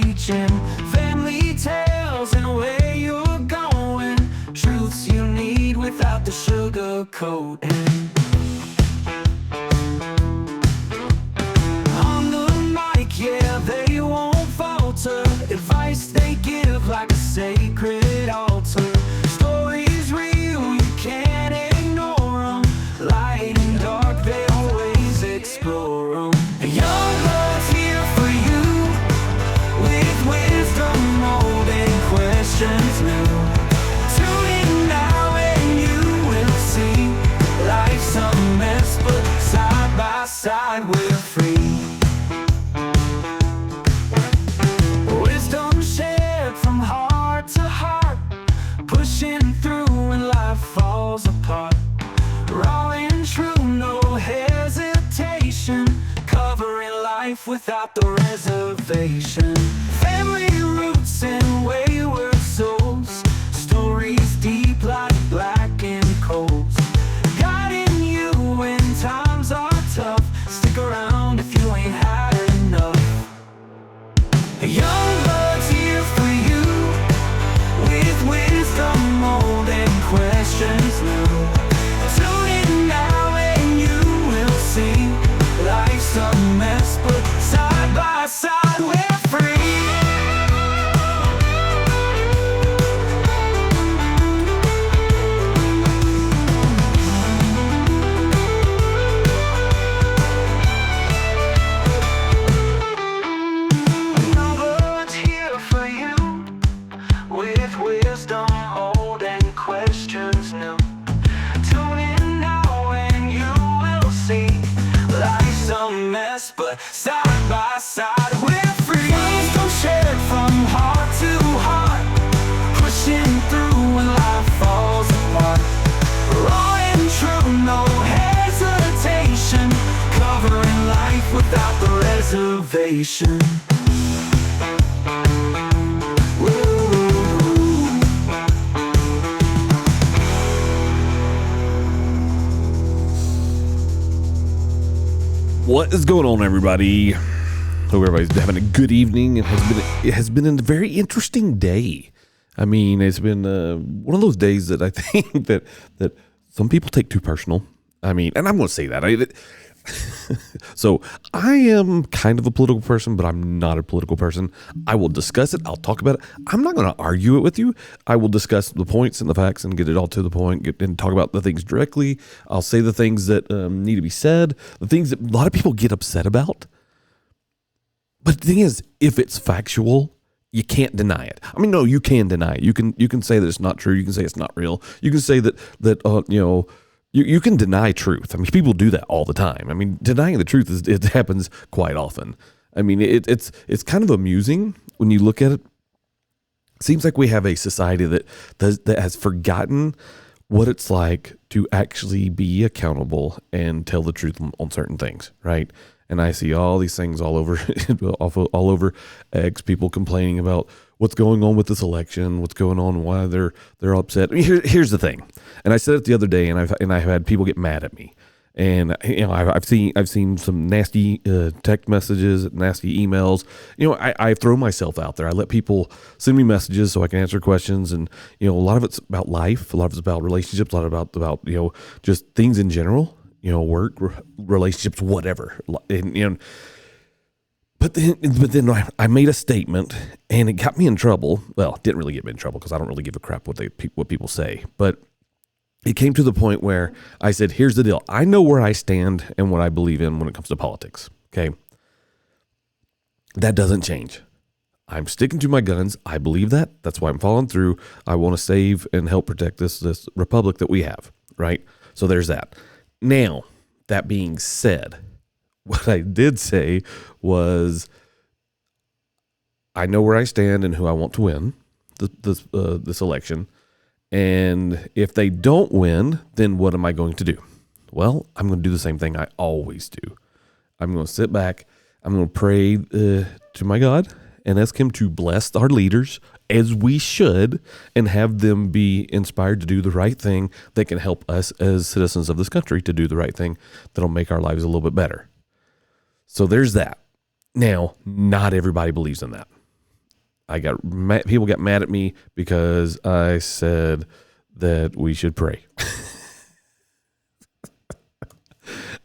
teaching, family tales and where you're going, truths you need without the sugar coating. On the mic, yeah, they won't falter, advice they give like a sacred altar. Stories real, you can't ignore them, light and dark, they always explore them. Young blood's here for you, with wisdom old and questions new. Tune in now and you will see, life's a mess but side by side we're free. Wisdom shared from heart to heart, pushing through when life falls apart. Raw and true, no hesitation, covering life without the reservation. Family roots and wayward souls, stories deep like blackened coals, guiding you when times are tough. Stick around if you ain't had enough. Young blood's here for you, with wisdom old and questions new. Tune in now and you will see, life's a mess but side by side we're free. Young blood's here for you, with wisdom old and questions new. Tune in now and you will see, life's a mess but side by side we're free. Wisdom shared from heart to heart, pushing through when life falls apart. Raw and true, no hesitation, covering life without the reservation. What is going on, everybody? Hope everybody's having a good evening. It has been a very interesting day. I mean, it's been one of those days that I think that some people take too personal. I mean, and I'm going to say that. So I am kind of a political person, but I'm not a political person. I will discuss it. I'll talk about it. I'm not going to argue it with you. I will discuss the points and the facts and get it all to the point, and talk about the things directly. I'll say the things that need to be said, the things that a lot of people get upset about. But the thing is, if it's factual, you can't deny it. I mean, no, you can deny it. You can say that it's not true. You can say it's not real. You can say that you can deny truth. I mean, people do that all the time. I mean, denying the truth it happens quite often. I mean, it's kind of amusing when you look at it. It seems like we have a society that has forgotten what it's like to actually be accountable and tell the truth on certain things, right? And I see all these things all over X, people complaining about what's going on with this election, what's going on, why they're upset. I mean, here's the thing, and I said it the other day, and I've had people get mad at me, and I've seen some nasty text messages, nasty emails. I throw myself out there. I let people send me messages so I can answer questions, and a lot of it's about life, a lot of it's about relationships, a lot about just things in general. Work, relationships, whatever. And but then I made a statement, and it got me in trouble. Well, it didn't really get me in trouble because I don't really give a crap what people say. But it came to the point where I said, "Here's the deal. I know where I stand and what I believe in when it comes to politics. Okay, that doesn't change. I'm sticking to my guns. I believe that. That's why I'm following through. I want to save and help protect this republic that we have. Right. So there's that." Now, that being said, what I did say was, I know where I stand and who I want to win this election. And if they don't win, then what am I going to do? Well, I'm going to do the same thing I always do. I'm going to sit back. I'm going to pray to my God and ask him to bless our leaders, as we should, and have them be inspired to do the right thing that can help us as citizens of this country to do the right thing that'll make our lives a little bit better. So there's that. Now, not everybody believes in that. People got mad at me because I said that we should pray.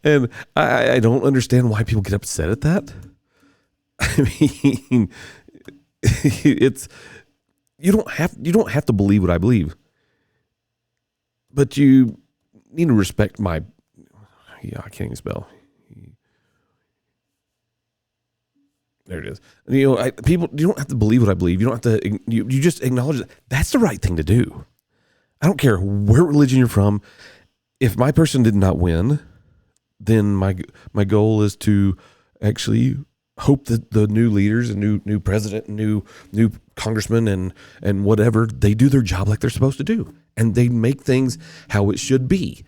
And I don't understand why people get upset at that. I mean, it's you don't have to believe what I believe, but you need to respect my. Yeah, I can't even spell. There it is. People, you don't have to believe what I believe. You don't have to. You just acknowledge that that's the right thing to do. I don't care where religion you're from. If my person did not win, then my goal is to actually hope that the new leaders and new president and new congressman and whatever, they do their job like they're supposed to do, and they make things how it should be.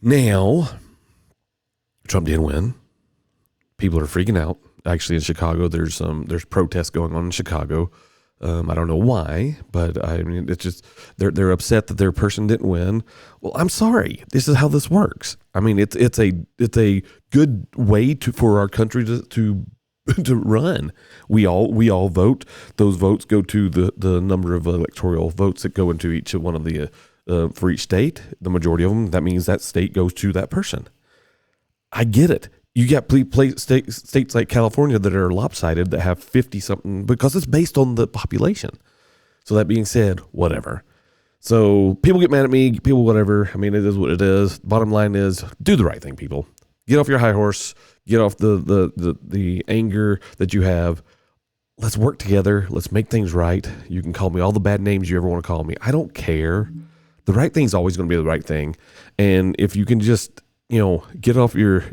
Now, Trump did win. People are freaking out. Actually, in Chicago, there's protests going on in Chicago. I don't know why, but I mean, it's just they're upset that their person didn't win. Well, I'm sorry. This is how this works. I mean, it's a good way for our country to run. We all vote. Those votes go to the number of electoral votes that go into each one of the for each state. The majority of them. That means that state goes to that person. I get it. You got states like California that are lopsided that have 50 something because it's based on the population. So that being said, whatever. So people get mad at me, people whatever. I mean, it is what it is. Bottom line is, do the right thing, people. Get off your high horse. Get off the anger that you have. Let's work together. Let's make things right. You can call me all the bad names you ever want to call me. I don't care. The right thing is always going to be the right thing. And if you can just, get off your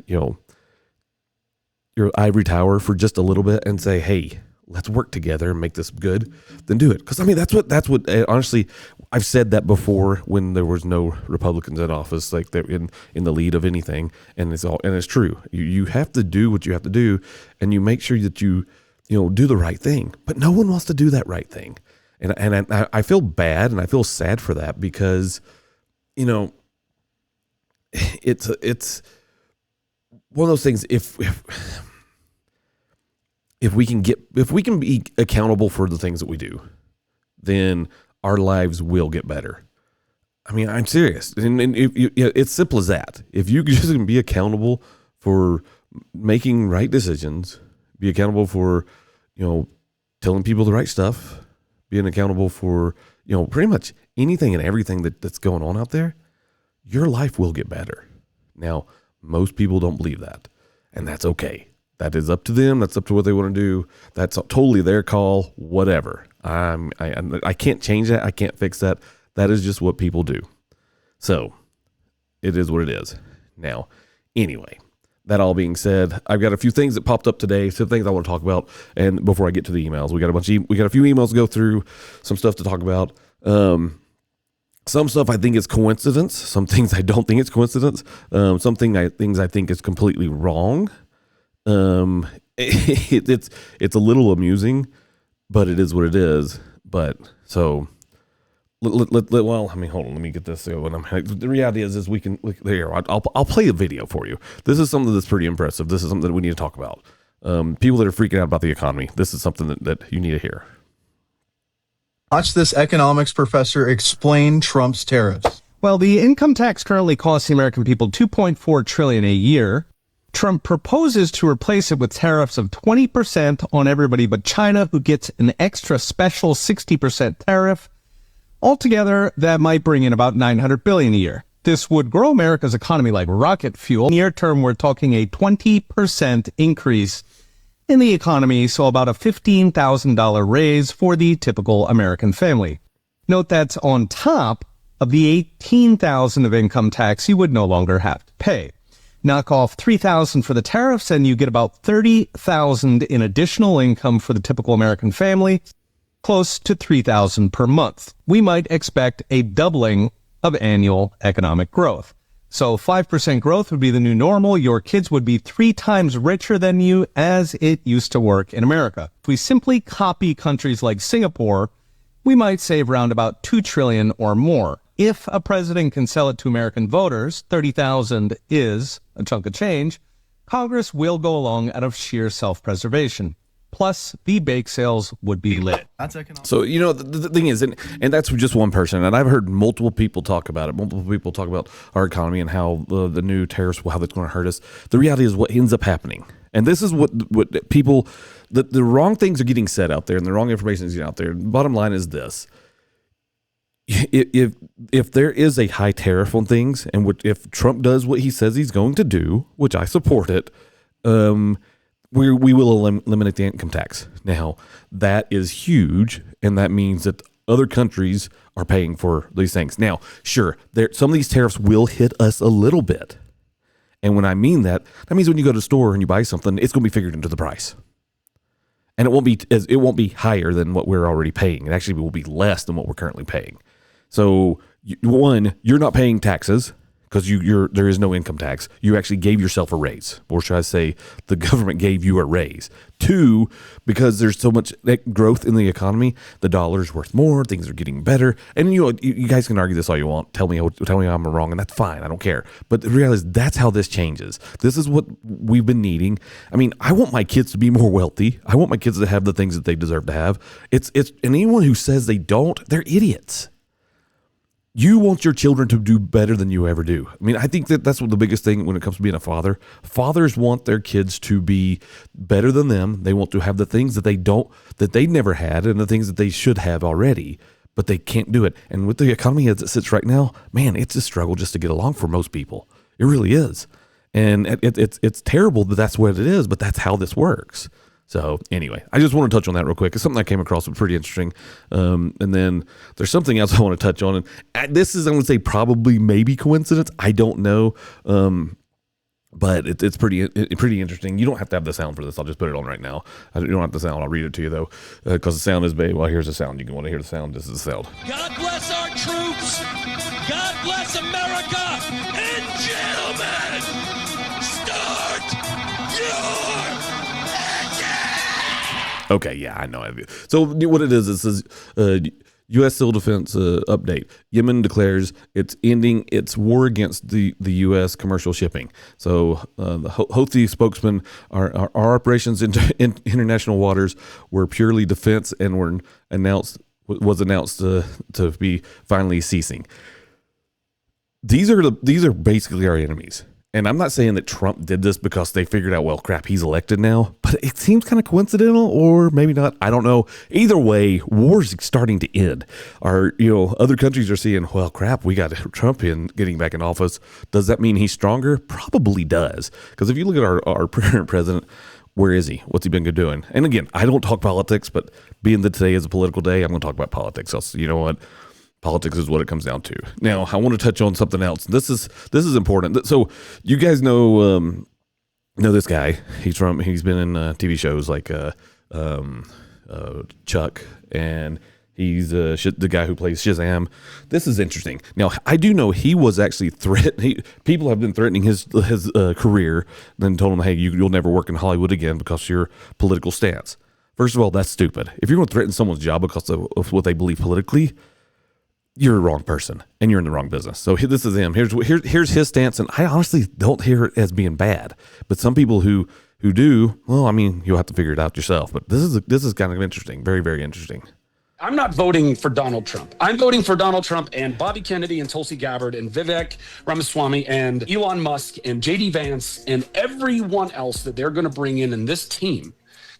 ivory tower for just a little bit and say, hey, let's work together and make this good, then do it. Because I mean, that's what honestly, I've said that before when there was no Republicans in office, like they're in the lead of anything. And it's true. You have to do what you have to do, and you make sure that you do the right thing, but no one wants to do that right thing. And I feel bad and I feel sad for that because, it's one of those things. If we can be accountable for the things that we do, then our lives will get better. I mean, I'm serious. And it's simple as that. If you just can be accountable for making right decisions, be accountable for, telling people the right stuff, being accountable for, pretty much anything and everything that's going on out there, your life will get better. Now, most people don't believe that, and that's okay. That is up to them. That's up to what they want to do. That's totally their call, whatever. I can't change that. I can't fix that. That is just what people do. So it is what it is. Now, anyway, that all being said, I've got a few things that popped up today, some things I want to talk about. And before I get to the emails, we got a few emails to go through, some stuff to talk about. Some stuff I think is coincidence. Some things I don't think it's coincidence. Things I think is completely wrong. It's a little amusing, but it is what it is. But so, well, I mean, hold on, let me get this. The reality is we can. I'll play a video for you. This is something that's pretty impressive. This is something that we need to talk about. People that are freaking out about the economy. This is something that you need to hear. Watch this economics professor explain Trump's tariffs. Well, the income tax currently costs the American people $2.4 trillion a year. Trump proposes to replace it with tariffs of 20% on everybody but China, who gets an extra special 60% tariff. Altogether, that might bring in about $900 billion a year. This would grow America's economy like rocket fuel. Near term, we're talking a 20% increase in the economy, so about a $15,000 raise for the typical American family. Note that's on top of the $18,000 of income tax you would no longer have to pay. Knock off $3,000 for the tariffs, and you get about $30,000 in additional income for the typical American family, close to $3,000 per month. We might expect a doubling of annual economic growth. So 5% growth would be the new normal. Your kids would be 3 times richer than you, as it used to work in America. If we simply copy countries like Singapore, we might save around about $2 trillion or more. If a president can sell it to American voters, $30,000 is a chunk of change, Congress will go along out of sheer self-preservation. Plus, the bake sales would be lit. That's economic. So, the thing is, and that's just one person, and I've heard multiple people talk about it. Multiple people talk about our economy and how the new tariffs, how that's going to hurt us. The reality is what ends up happening. And this is what people, the wrong things are getting said out there and the wrong information is getting out there. Bottom line is this. If there is a high tariff on things, and if Trump does what he says he's going to do, which I support it, we will eliminate the income tax. Now, that is huge, and that means that other countries are paying for these things. Now, sure, some of these tariffs will hit us a little bit. And when I mean that means when you go to the store and you buy something, it's going to be figured into the price. And it won't be higher than what we're already paying. It actually will be less than what we're currently paying. So, one, you're not paying taxes because there is no income tax. You actually gave yourself a raise, or should I say, the government gave you a raise. Two, because there's so much growth in the economy, the dollar's worth more, things are getting better. And you guys can argue this all you want. Tell me I'm wrong, and that's fine. I don't care. But the reality is that's how this changes. This is what we've been needing. I mean, I want my kids to be more wealthy. I want my kids to have the things that they deserve to have. And anyone who says they don't, they're idiots. You want your children to do better than you ever do. I mean, I think that's what the biggest thing when it comes to being a father. Fathers want their kids to be better than them. They want to have the things that they never had, and the things that they should have already, but they can't do it. And with the economy as it sits right now, man, it's a struggle just to get along for most people. It really is. And it's terrible that that's what it is, but that's how this works. So anyway, I just want to touch on that real quick. It's something I came across was pretty interesting. And then there's something else I want to touch on. And this is, I'm going to say probably maybe coincidence. I don't know. But it's pretty interesting. You don't have to have the sound for this. I'll just put it on right now. You don't have the sound. I'll read it to you though, because the sound is big. Well, here's the sound. You can want to hear the sound. This is the sound. God bless our troops. God bless America. And gentlemen, start your engine. Okay, yeah, I know. So what it is, it says U.S. Civil Defense update. Yemen declares it's ending its war against the U.S. commercial shipping. So the Houthi spokesman, our operations in international waters were purely defense and was announced to be finally ceasing. These are basically our enemies. And I'm not saying that Trump did this because they figured out, well, crap, he's elected now, but it seems kind of coincidental, or maybe not. I don't know. Either way, war's starting to end. Other countries are seeing, well, crap, we got Trump getting back in office. Does that mean he's stronger? Probably does. Because if you look at our current president, where is he? What's he been doing? And again, I don't talk politics, but being that today is a political day, I'm going to talk about politics. So you know what? Politics is what it comes down to. Now, I want to touch on something else. This is important. So, you guys know this guy. He's been in TV shows like Chuck, and he's the guy who plays Shazam. This is interesting. Now, I do know he was actually threatened. People have been threatening his career, then told him, "Hey, you'll never work in Hollywood again because of your political stance." First of all, that's stupid. If you're going to threaten someone's job because of what they believe politically, you're the wrong person and you're in the wrong business. So this is him. Here's his stance, and I honestly don't hear it as being bad. But some people who do, well, I mean, you'll have to figure it out yourself. But this is kind of interesting, very, very interesting. I'm not voting for Donald Trump. I'm voting for Donald Trump and Bobby Kennedy and Tulsi Gabbard and Vivek Ramaswamy and Elon Musk and JD Vance and everyone else that they're going to bring in this team.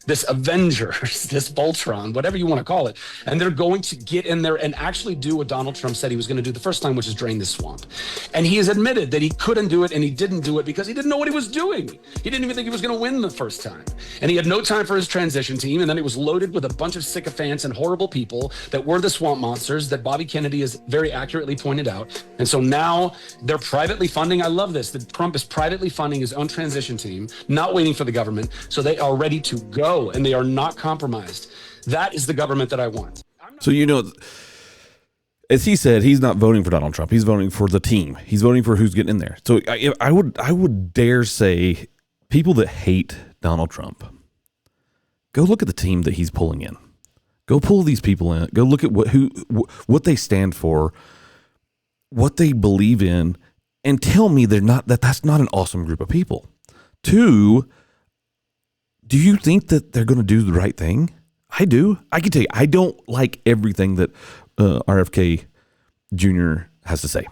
This Avengers, this Voltron, whatever you want to call it. And they're going to get in there and actually do what Donald Trump said he was going to do the first time, which is drain the swamp. And he has admitted that he couldn't do it, and he didn't do it because he didn't know what he was doing. He didn't even think he was going to win the first time. And he had no time for his transition team. And then it was loaded with a bunch of sycophants and horrible people that were the swamp monsters that Bobby Kennedy has very accurately pointed out. And so now they're privately funding. I love this. That Trump is privately funding his own transition team, not waiting for the government. So they are ready to go. And they are not compromised. That is the government that I want. So, as he said, he's not voting for Donald Trump. He's voting for the team. He's voting for who's getting in there. So I would dare say people that hate Donald Trump, go look at the team that he's pulling in. Go pull these people in. Go look at what they stand for, what they believe in, and tell me that's not an awesome group of people. Two, Do you think that they're going to do the right thing? I do. I can tell you, I don't like everything that RFK Jr. has to say.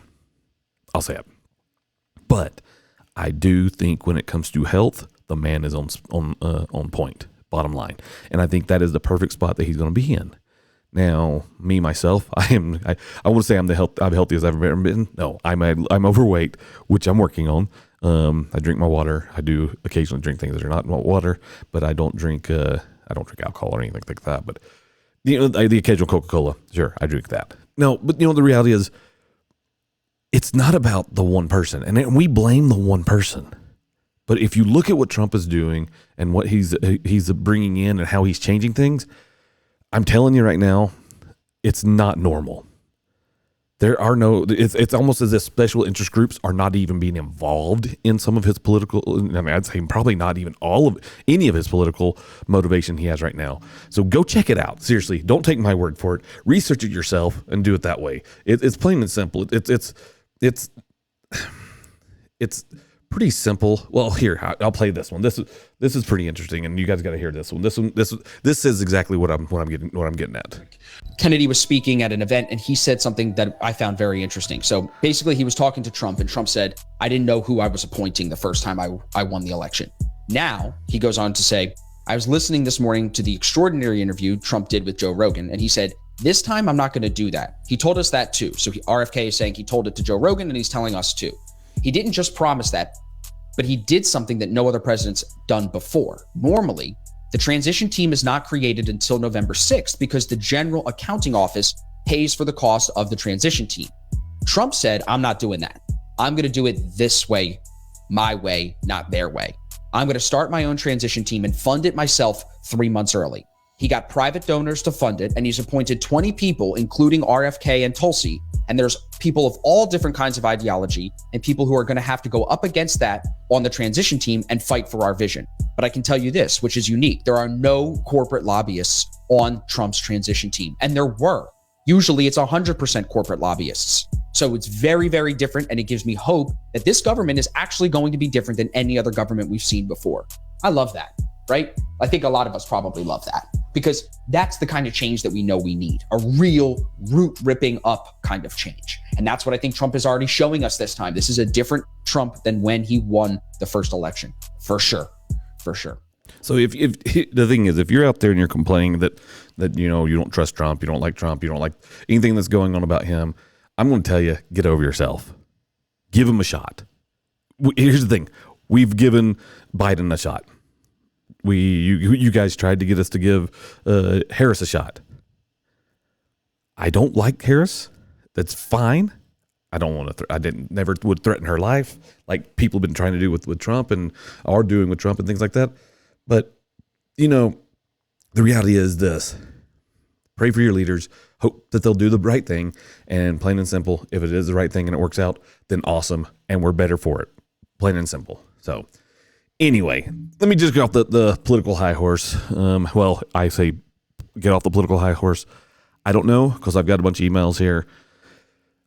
I'll say it. But I do think when it comes to health, the man is on point, bottom line. And I think that is the perfect spot that he's going to be in. Now, me, myself, I want to say I'm healthiest I've ever been. No, I'm overweight, which I'm working on. I drink my water. I do occasionally drink things that are not water, but I don't drink alcohol or anything like that. But the occasional Coca-Cola, sure, I drink that. No, but the reality is, it's not about the one person, and we blame the one person. But if you look at what Trump is doing and what he's bringing in and how he's changing things, I'm telling you right now, it's not normal. There are it's almost as if special interest groups are not even being involved in some of his political, I'd say probably not even any of his political motivation he has right now. So go check it out. Seriously, don't take my word for it. Research it yourself and do it that way. It's plain and simple. It's pretty simple. Well, here, I'll play this one. This is pretty interesting, and you guys got to hear this one. This is exactly what I'm getting at. Kennedy was speaking at an event and he said something that I found very interesting. So basically he was talking to Trump and Trump said, I didn't know who I was appointing the first time I won the election. Now he goes on to say, I was listening this morning to the extraordinary interview Trump did with Joe Rogan. And he said, this time I'm not going to do that. He told us that too. So RFK is saying he told it to Joe Rogan and he's telling us too. He didn't just promise that, but he did something that no other president's done before. Normally, the transition team is not created until November 6th because the General Accounting Office pays for the cost of the transition team. Trump said, I'm not doing that. I'm going to do it this way, my way, not their way. I'm going to start my own transition team and fund it myself 3 months early. He got private donors to fund it, and he's appointed 20 people, including RFK and Tulsi. And there's people of all different kinds of ideology and people who are going to have to go up against that on the transition team and fight for our vision. But I can tell you this, which is unique. There are no corporate lobbyists on Trump's transition team. And there were. Usually it's 100% corporate lobbyists. So it's very, very different. And it gives me hope that this government is actually going to be different than any other government we've seen before. I love that, right? I think a lot of us probably love that because that's the kind of change that we know we need, a real root ripping up kind of change. And that's what I think Trump is already showing us this time. This is a different Trump than when he won the first election, for sure. For sure. So if the thing is, if you're out there and you're complaining that you don't trust Trump, you don't like anything that's going on about him, I'm going to tell you, get over yourself. Give him a shot. Here's the thing: we've given Biden a shot. You guys tried to get us to give Harris a shot. I don't like Harris. That's fine. I don't want to. Never would threaten her life like people have been trying to do with Trump and are doing with Trump and things like that. But the reality is this: pray for your leaders, hope that they'll do the right thing, and plain and simple, if it is the right thing and it works out, then awesome, and we're better for it. Plain and simple. So anyway, let me just get off the political high horse. Well, I say get off the political high horse. I don't know because I've got a bunch of emails here.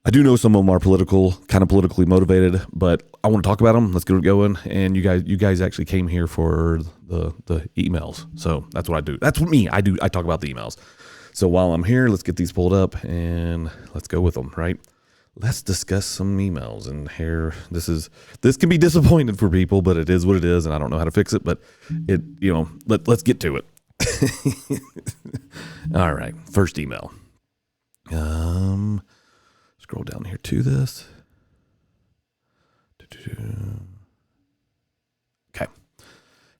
I do know some of them are kind of politically motivated, but I want to talk about them. Let's get it going. And you guys actually came here for the emails. So that's what I do. That's what I do. I talk about the emails. So while I'm here, let's get these pulled up and let's go with them, right? Let's discuss some emails. And here, this can be disappointing for people, but it is what it is. And I don't know how to fix it, but let's get to it. All right. First email. Scroll down here to this. Okay.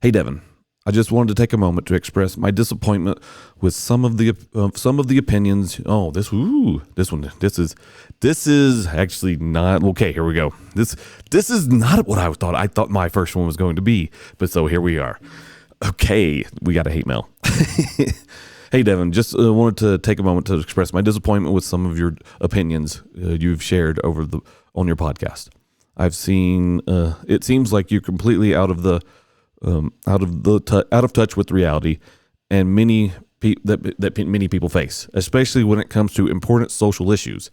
Hey, Devin. I just wanted to take a moment to express my disappointment with some of the opinions. Oh, this is actually not okay. Here we go. This is not what I thought. I thought my first one was going to be, but so here we are. Okay, we got a hate mail. Hey, Devin, just wanted to take a moment to express my disappointment with some of your opinions you've shared on your podcast. I've seen. It seems like you're completely out of touch with reality, and many people face, especially when it comes to important social issues.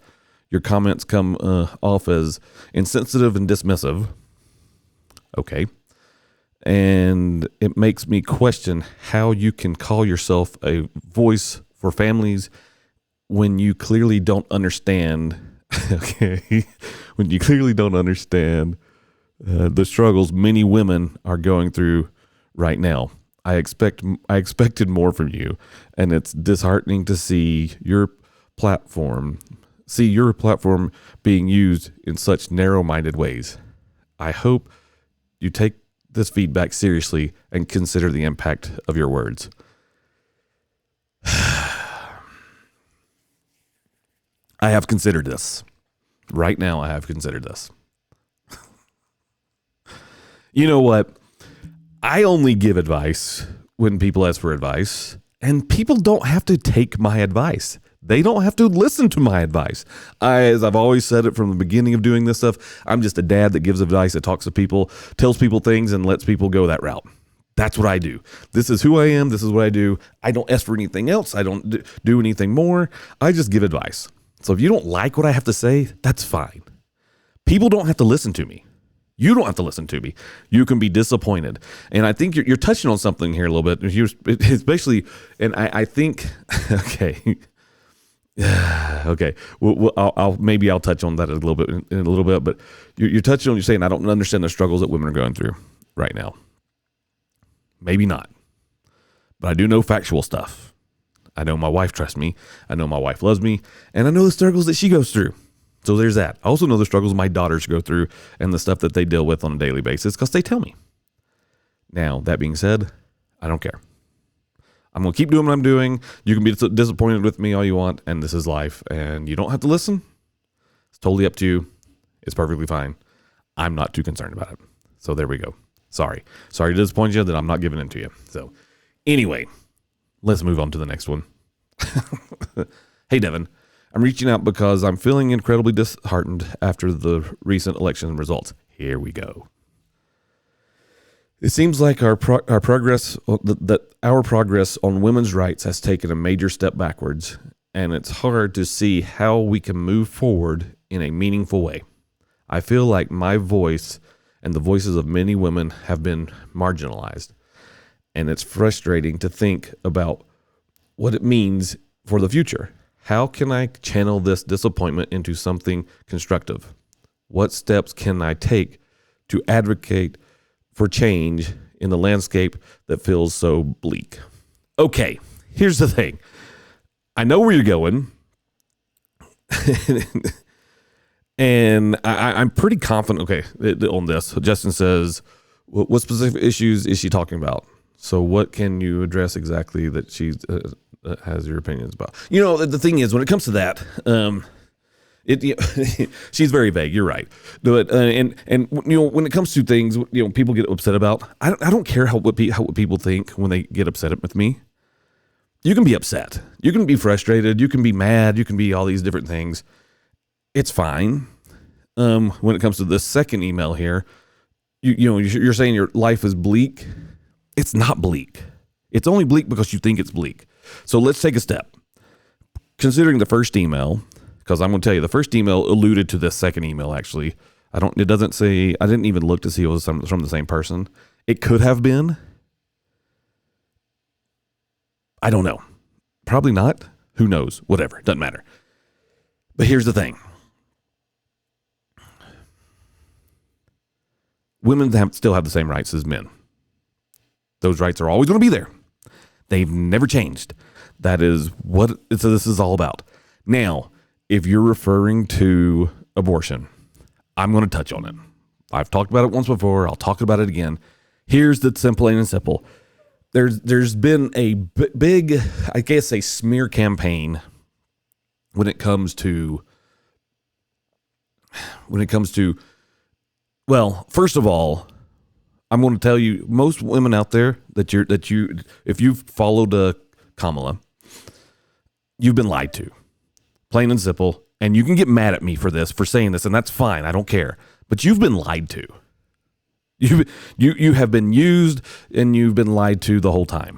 Your comments come off as insensitive and dismissive. Okay. And it makes me question how you can call yourself a voice for families when you clearly don't understand. Okay. When you clearly don't understand the struggles many women are going through right now. I expected more from you, and it's disheartening to see your platform being used in such narrow-minded ways. I hope you take this feedback seriously and consider the impact of your words. I have considered this. Right now, I have considered this. You know what? I only give advice when people ask for advice, and people don't have to take my advice. They don't have to listen to my advice. As I've always said it from the beginning of doing this stuff, I'm just a dad that gives advice, that talks to people, tells people things, and lets people go that route. That's what I do. This is who I am. This is what I do. I don't ask for anything else. I don't do anything more. I just give advice. So if you don't like what I have to say, that's fine. People don't have to listen to me. You don't have to listen to me. You can be disappointed. And I think you're touching on something here a little bit. It's basically, and I think, okay. Okay. Well, I'll touch on that in a little bit, but you're touching on, you're saying, I don't understand the struggles that women are going through right now. Maybe not, but I do know factual stuff. I know my wife trusts me. I know my wife loves me, and I know the struggles that she goes through. So there's that. I also know the struggles my daughters go through and the stuff that they deal with on a daily basis because they tell me. Now, that being said, I don't care. I'm going to keep doing what I'm doing. You can be disappointed with me all you want, and this is life, and you don't have to listen. It's totally up to you. It's perfectly fine. I'm not too concerned about it. So there we go. Sorry to disappoint you that I'm not giving in to you. So anyway, let's move on to the next one. Hey, Devin. I'm reaching out because I'm feeling incredibly disheartened after the recent election results. Here we go. It seems like our progress on women's rights has taken a major step backwards, and it's hard to see how we can move forward in a meaningful way. I feel like my voice and the voices of many women have been marginalized, and it's frustrating to think about what it means for the future. How can I channel this disappointment into something constructive? What steps can I take to advocate for change in the landscape that feels so bleak? Okay, here's the thing. I know where you're going. And I'm pretty confident, okay, on this. Justin says, what specific issues is she talking about? So what can you address exactly that she has your opinions about? You know, the thing is, when it comes to that, she's very vague. You're right. But and you know, when it comes to things, you know, people get upset about. I don't care what people think when they get upset with me. You can be upset. You can be frustrated. You can be mad. You can be all these different things. It's fine. When it comes to this second email here, you're saying your life is bleak. It's not bleak. It's only bleak because you think it's bleak. So let's take a step. Considering the first email, because I'm going to tell you, the first email alluded to this second email, actually. It doesn't say, I didn't even look to see if it was from the same person. It could have been. I don't know. Probably not. Who knows? Whatever. Doesn't matter. But here's the thing. Women still have the same rights as men. Those rights are always going to be there. They've never changed. That is what this is all about. Now, if you're referring to abortion, I'm going to touch on it. I've talked about it once before. I'll talk about it again. Here's the plain and simple. There's been a big, I guess, a smear campaign when it comes to, well, first of all, I'm going to tell you, most women out there if you've followed Kamala, you've been lied to, plain and simple. And you can get mad at me for saying this, and that's fine. I don't care. But you've been lied to. You have been used, and you've been lied to the whole time.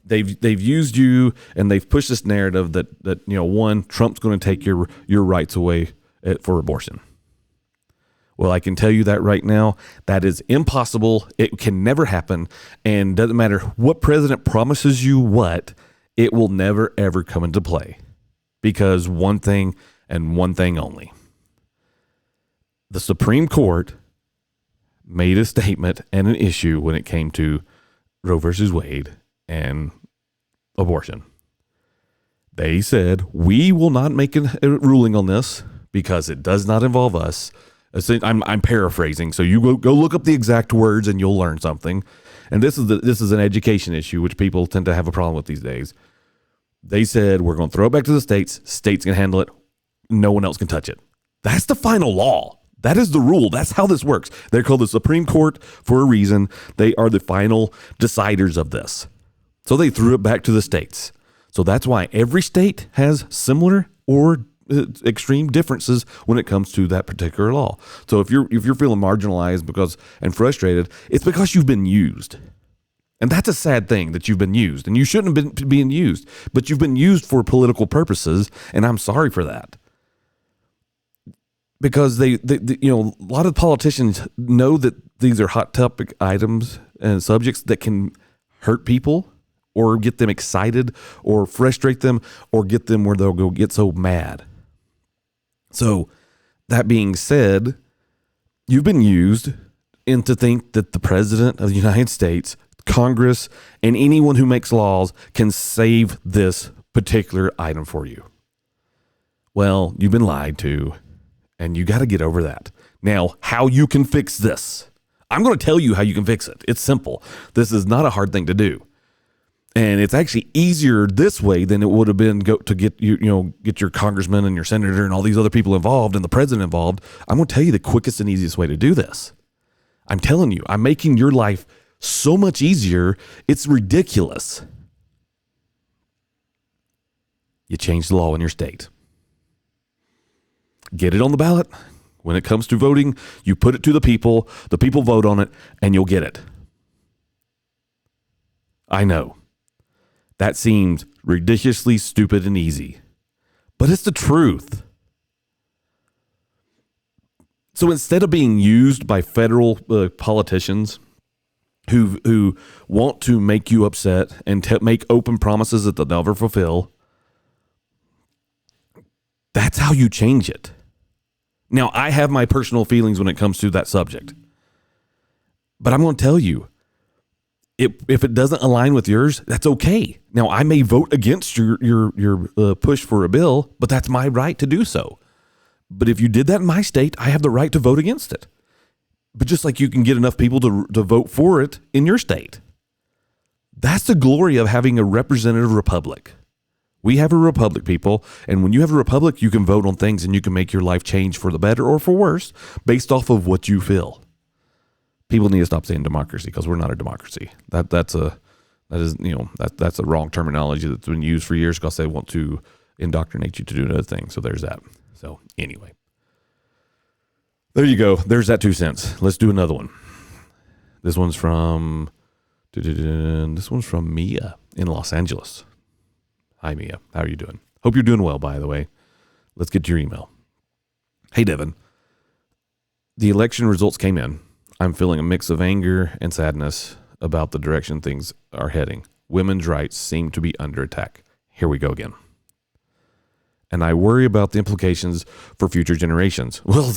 They've used you, and they've pushed this narrative that Trump's going to take your rights away for abortion. Well, I can tell you that right now, that is impossible. It can never happen. And doesn't matter what president promises you what, it will never, ever come into play. Because one thing and one thing only. The Supreme Court made a statement and an issue when it came to Roe versus Wade and abortion. They said, we will not make a ruling on this because it does not involve us. I'm paraphrasing, so you go look up the exact words and you'll learn something. And this is an education issue, which people tend to have a problem with these days. They said, we're going to throw it back to the states. States can handle it. No one else can touch it. That's the final law. That is the rule. That's how this works. They're called the Supreme Court for a reason. They are the final deciders of this. So they threw it back to the states. So that's why every state has similar or extreme differences when it comes to that particular law. So if you're feeling marginalized and frustrated, it's because you've been used. And that's a sad thing, that you've been used. And you shouldn't have been being used, but you've been used for political purposes, and I'm sorry for that. Because they a lot of politicians know that these are hot topic items and subjects that can hurt people or get them excited or frustrate them or get them where they'll go get so mad. So that being said, you've been used to think that the president of the United States, Congress, and anyone who makes laws can save this particular item for you. Well, you've been lied to. And you got to get over that. Now, how you can fix this. I'm going to tell you how you can fix it. It's simple. This is not a hard thing to do. And it's actually easier this way than it would have been to get get your congressman and your senator and all these other people involved and the president involved. I'm going to tell you the quickest and easiest way to do this. I'm telling you, I'm making your life so much easier. It's ridiculous. You change the law in your state. Get it on the ballot. When it comes to voting, you put it to the people vote on it, and you'll get it. I know. That seems ridiculously stupid and easy, but it's the truth. So instead of being used by federal politicians who want to make you upset and make open promises that they'll never fulfill, that's how you change it. Now, I have my personal feelings when it comes to that subject. But I'm going to tell you, if it doesn't align with yours, that's okay. Now, I may vote against your push for a bill, but that's my right to do so. But if you did that in my state, I have the right to vote against it. But just like you can get enough people to vote for it in your state. That's the glory of having a representative republic. We have a republic, people, and when you have a republic, you can vote on things and you can make your life change for the better or for worse based off of what you feel. People need to stop saying democracy because we're not a democracy. That's a wrong terminology that's been used for years because they want to indoctrinate you to do another thing. So there's that. So anyway, there you go. There's that 2 cents. Let's do another one. This one's from Mia in Los Angeles. Hi, Mia. How are you doing? Hope you're doing well, by the way. Let's get to your email. Hey, Devin. The election results came in. I'm feeling a mix of anger and sadness about the direction things are heading. Women's rights seem to be under attack. Here we go again. And I worry about the implications for future generations. Well,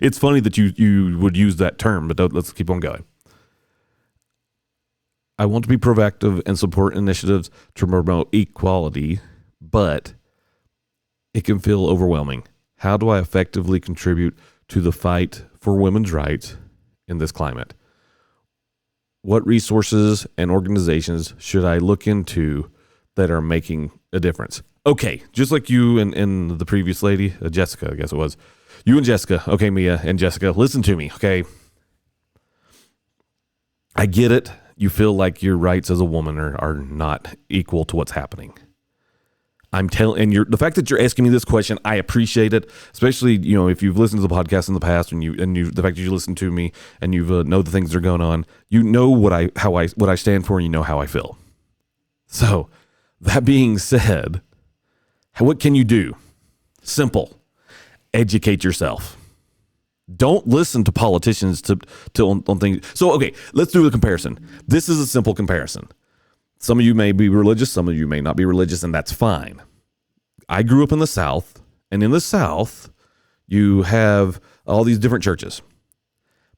it's funny that you would use that term, but let's keep on going. I want to be proactive and support initiatives to promote equality, but it can feel overwhelming. How do I effectively contribute to the fight for women's rights in this climate? What resources and organizations should I look into that are making a difference? Okay, just like you and the previous lady, Jessica, I guess it was. You and Jessica. Okay, Mia and Jessica, listen to me, okay? I get it. You feel like your rights as a woman are not equal to what's happening. The fact that you're asking me this question, I appreciate it. Especially, if you've listened to the podcast in the past and the fact that you listen to me and you know the things that are going on, you know what I stand for and you know how I feel. So that being said, what can you do? Simple. Educate yourself. Don't listen to politicians on things. So, okay, let's do a comparison. This is a simple comparison. Some of you may be religious, some of you may not be religious, and that's fine. I grew up in the South, and in the South, you have all these different churches.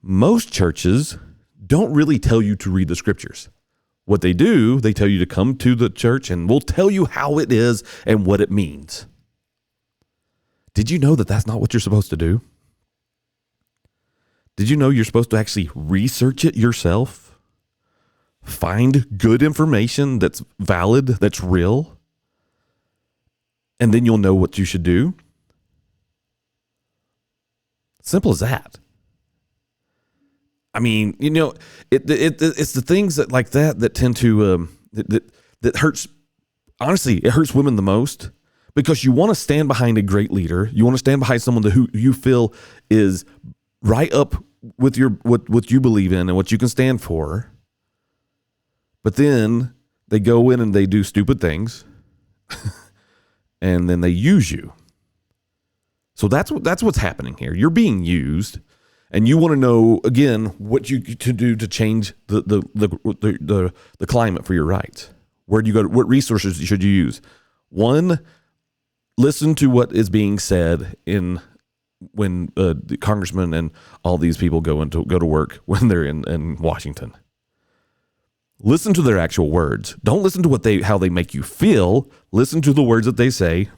Most churches don't really tell you to read the scriptures. What they do, they tell you to come to the church, and we'll tell you how it is and what it means. Did you know that that's not what you're supposed to do? Did you know you're supposed to actually research it yourself? Find good information that's valid, that's real, and then you'll know what you should do? Simple as that. I mean, you know, it's the things that like that tend to that hurts. Honestly, it hurts women the most because you want to stand behind a great leader. You want to stand behind someone who you feel is right up with what you believe in and what you can stand for. But then they go in and they do stupid things, and then they use you. So that's what's happening here. You're being used, and you want to know again what you to do to change the climate for your rights. Where do you go? What resources should you use? One, listen to what is being said when the congressmen and all these people go to work when they're in Washington. Listen to their actual words. Don't listen to how they make you feel. Listen to the words that they say.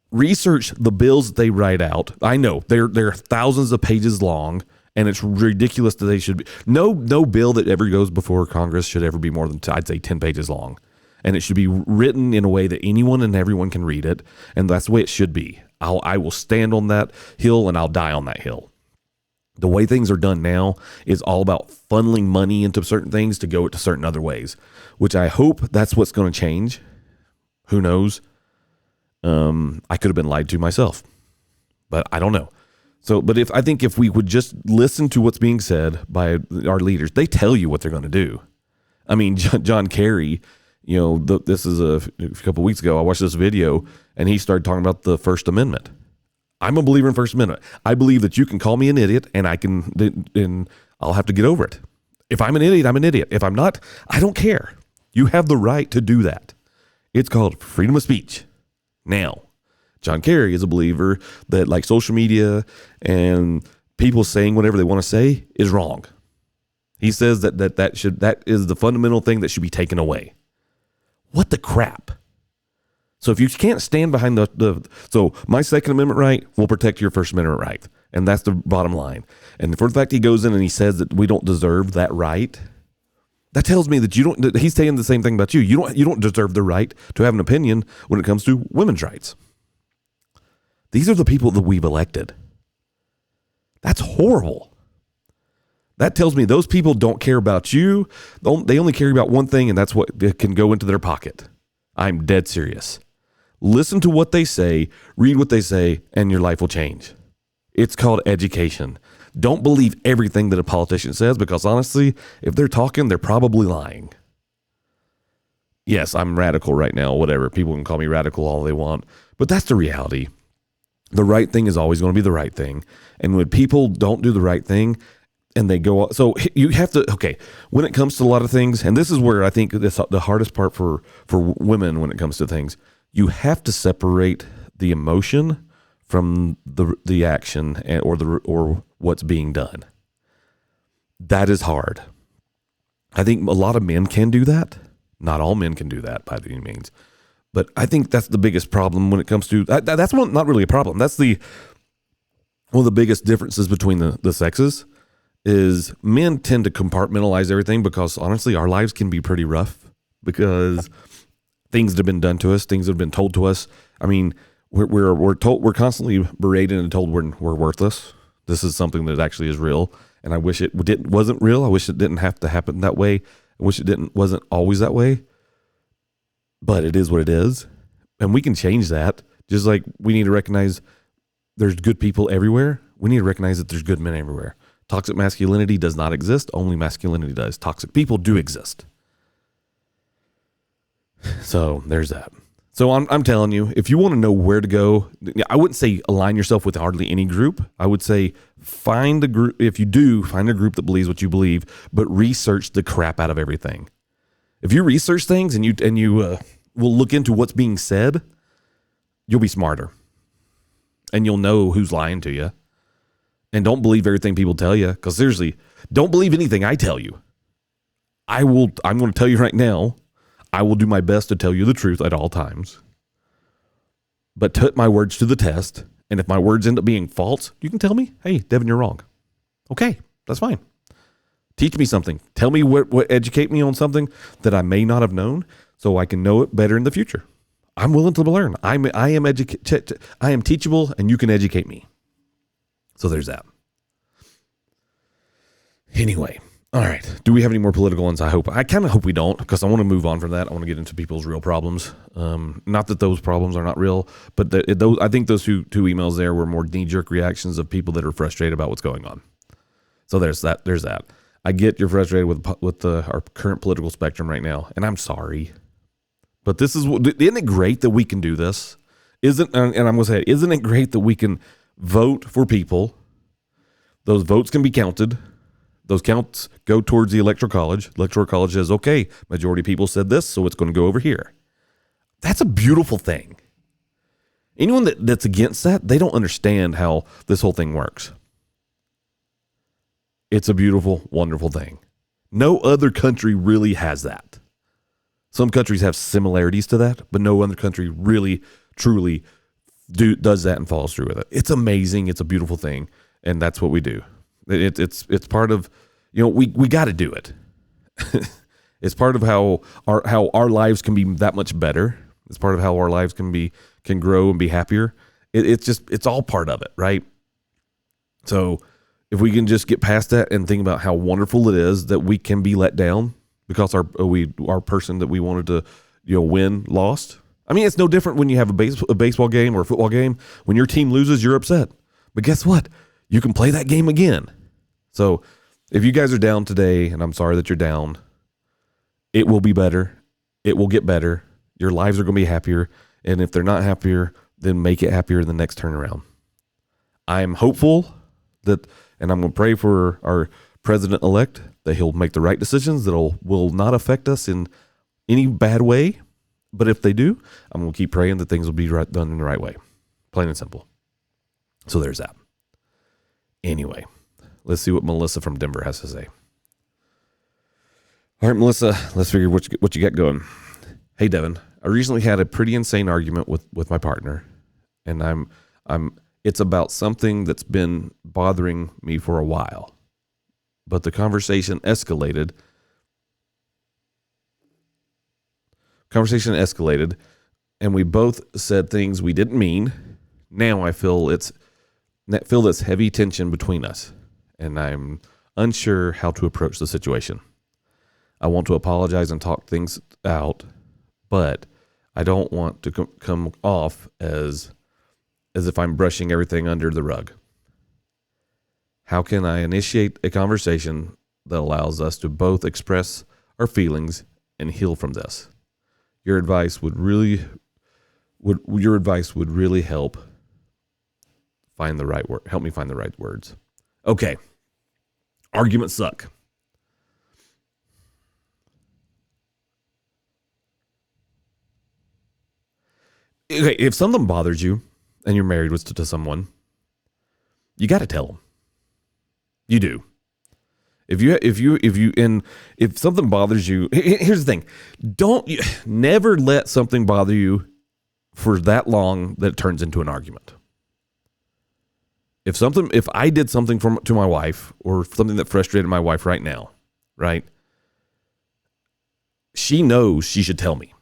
Research the bills that they write out. I know they're thousands of pages long, and it's ridiculous that they should be. No bill that ever goes before Congress should ever be more than, I'd say, 10 pages long. And it should be written in a way that anyone and everyone can read it. And that's the way it should be. I will stand on that hill and I'll die on that hill. The way things are done now is all about funneling money into certain things to go to certain other ways, which I hope that's what's going to change. Who knows? I could have been lied to myself, but I don't know. So, but I think if we would just listen to what's being said by our leaders, they tell you what they're going to do. I mean, John Kerry, you know, this is a couple of weeks ago, I watched this video and he started talking about the First Amendment. I'm a believer in First Amendment. I believe that you can call me an idiot and I'll have to get over it. If I'm an idiot, I'm an idiot. If I'm not, I don't care. You have the right to do that. It's called freedom of speech. Now, John Kerry is a believer that like social media and people saying whatever they want to say is wrong. He says that is the fundamental thing that should be taken away. What the crap? So if you can't stand behind so my Second Amendment right will protect your First Amendment right. And that's the bottom line. And for the fact he goes in and he says that we don't deserve that right, that tells me that he's saying the same thing about you. You don't deserve the right to have an opinion when it comes to women's rights. These are the people that we've elected. That's horrible. That tells me those people don't care about you. They only care about one thing, and that's what can go into their pocket. I'm dead serious. Listen to what they say, read what they say, and your life will change. It's called education. Don't believe everything that a politician says because honestly, if they're talking, they're probably lying. Yes, I'm radical right now, whatever. People can call me radical all they want, but that's the reality. The right thing is always going to be the right thing. And when people don't do the right thing and they go, so you have to, okay, when it comes to a lot of things, and this is where I think the hardest part for women when it comes to things, you have to separate the emotion from the action or what's being done. That is hard. I think a lot of men can do that. Not all men can do that by any means. But I think that's the biggest problem when it comes to that's not really a problem. That's one of the biggest differences between the sexes is men tend to compartmentalize everything because honestly our lives can be pretty rough because things have been done to us, things have been told to us. I mean, we're constantly berated and told we're worthless. This is something that actually is real, and I wish it wasn't real. I wish it didn't have to happen that way. I wish it wasn't always that way. But it is what it is, and we can change that. Just like we need to recognize there's good people everywhere, we need to recognize that there's good men everywhere. Toxic masculinity does not exist. Only masculinity does. Toxic people do exist. So there's that. So I'm telling you, if you want to know where to go, I wouldn't say align yourself with hardly any group. I would say find a group. If you do, find a group that believes what you believe, but research the crap out of everything. If you research things and you will look into what's being said, you'll be smarter, and you'll know who's lying to you. And don't believe everything people tell you, because seriously, don't believe anything I tell you. I'm going to tell you right now, I will do my best to tell you the truth at all times. But put my words to the test, and if my words end up being false, you can tell me, hey, Devin, you're wrong. Okay, that's fine. Teach me something. Tell me educate me on something that I may not have known, so I can know it better in the future. I'm willing to learn. I am teachable, and you can educate me. So there's that. Anyway. All right. Do we have any more political ones? I kind of hope we don't, because I want to move on from that. I want to get into people's real problems. Not that those problems are not real, but I think those two emails there were more knee-jerk reactions of people that are frustrated about what's going on. So there's that. There's that. I get you're frustrated with our current political spectrum right now, and I'm sorry. But isn't it great that we can do this? And I'm going to say, isn't it great that we can vote for people? Those votes can be counted. Those counts go towards the electoral college. Electoral college says, okay, majority of people said this, so it's going to go over here. That's a beautiful thing. Anyone that's against that, they don't understand how this whole thing works. It's a beautiful, wonderful thing. No other country really has that. Some countries have similarities to that, but no other country really, truly does that and follows through with it. It's amazing. It's a beautiful thing, and that's what we do. It's part of, we got to do it. It's part of how our lives can be that much better. It's part of how our lives can grow and be happier. It's all part of it, right? So if we can just get past that and think about how wonderful it is that we can be let down because our person that we wanted to win lost. I mean, it's no different when you have a baseball game or a football game. When your team loses, you're upset. But guess what? You can play that game again. So if you guys are down today, and I'm sorry that you're down, it will be better. It will get better. Your lives are going to be happier. And if they're not happier, then make it happier in the next turnaround. I'm hopeful and I'm going to pray for our president-elect that he'll make the right decisions that will not affect us in any bad way. But if they do, I'm going to keep praying that things will be done in the right way. Plain and simple. So there's that. Anyway, let's see what Melissa from Denver has to say. All right, Melissa, let's figure what you got going. Hey, Devin, I recently had a pretty insane argument with my partner, and it's about something that's been bothering me for a while. But the conversation escalated, and we both said things we didn't mean. Now I feel this heavy tension between us, and I'm unsure how to approach the situation. I want to apologize and talk things out, but I don't want to come off as if I'm brushing everything under the rug. How can I initiate a conversation that allows us to both express our feelings and heal from this? Your advice would really help help me find the right words. Okay. Arguments suck. Okay, if something bothers you and you're married to someone, you got to tell them. You do. If something bothers you, here's the thing. Never let something bother you for that long that it turns into an argument. If I did something to my wife or something that frustrated my wife right now, right? She knows she should tell me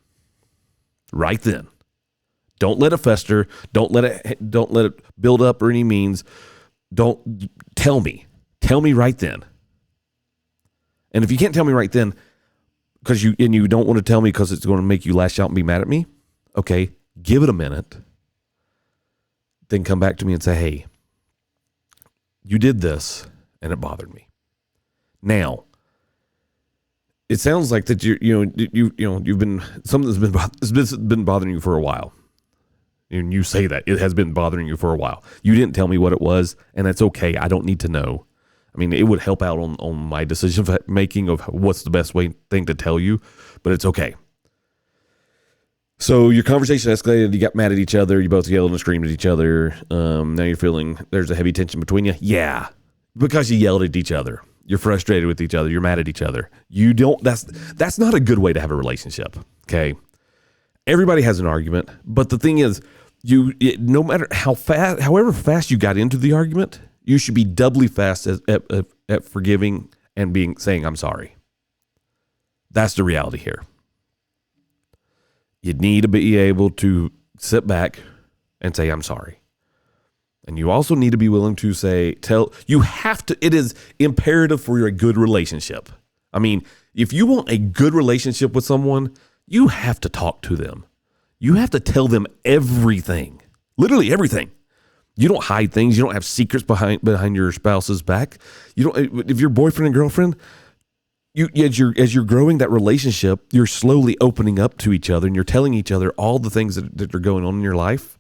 right then. Don't let it fester. Don't let it build up or any means. Don't tell me. Tell me right then. And if you can't tell me right then, because you don't want to tell me because it's going to make you lash out and be mad at me, okay, give it a minute. Then come back to me and say, hey, you did this and it bothered me. Now, it sounds like that you've been something that's been bothering you for a while. And you say that it has been bothering you for a while. You didn't tell me what it was, and that's okay. I don't need to know. I mean, it would help out on my decision making of what's the best thing to tell you, but it's okay. So your conversation escalated. You got mad at each other. You both yelled and screamed at each other. Now you're feeling there's a heavy tension between you. Yeah, because you yelled at each other. You're frustrated with each other. You're mad at each other. You don't. That's not a good way to have a relationship. Okay. Everybody has an argument, but the thing is, no matter however fast you got into the argument, you should be doubly fast at forgiving and saying I'm sorry. That's the reality here. You need to be able to sit back and say I'm sorry. And you also need to be willing to it is imperative for a good relationship. I mean, if you want a good relationship with someone, you have to talk to them. You have to tell them everything, literally everything. You don't hide things. You don't have secrets behind your spouse's back. You don't. If you're boyfriend and girlfriend, as you're growing that relationship, you're slowly opening up to each other and you're telling each other all the things that are going on in your life.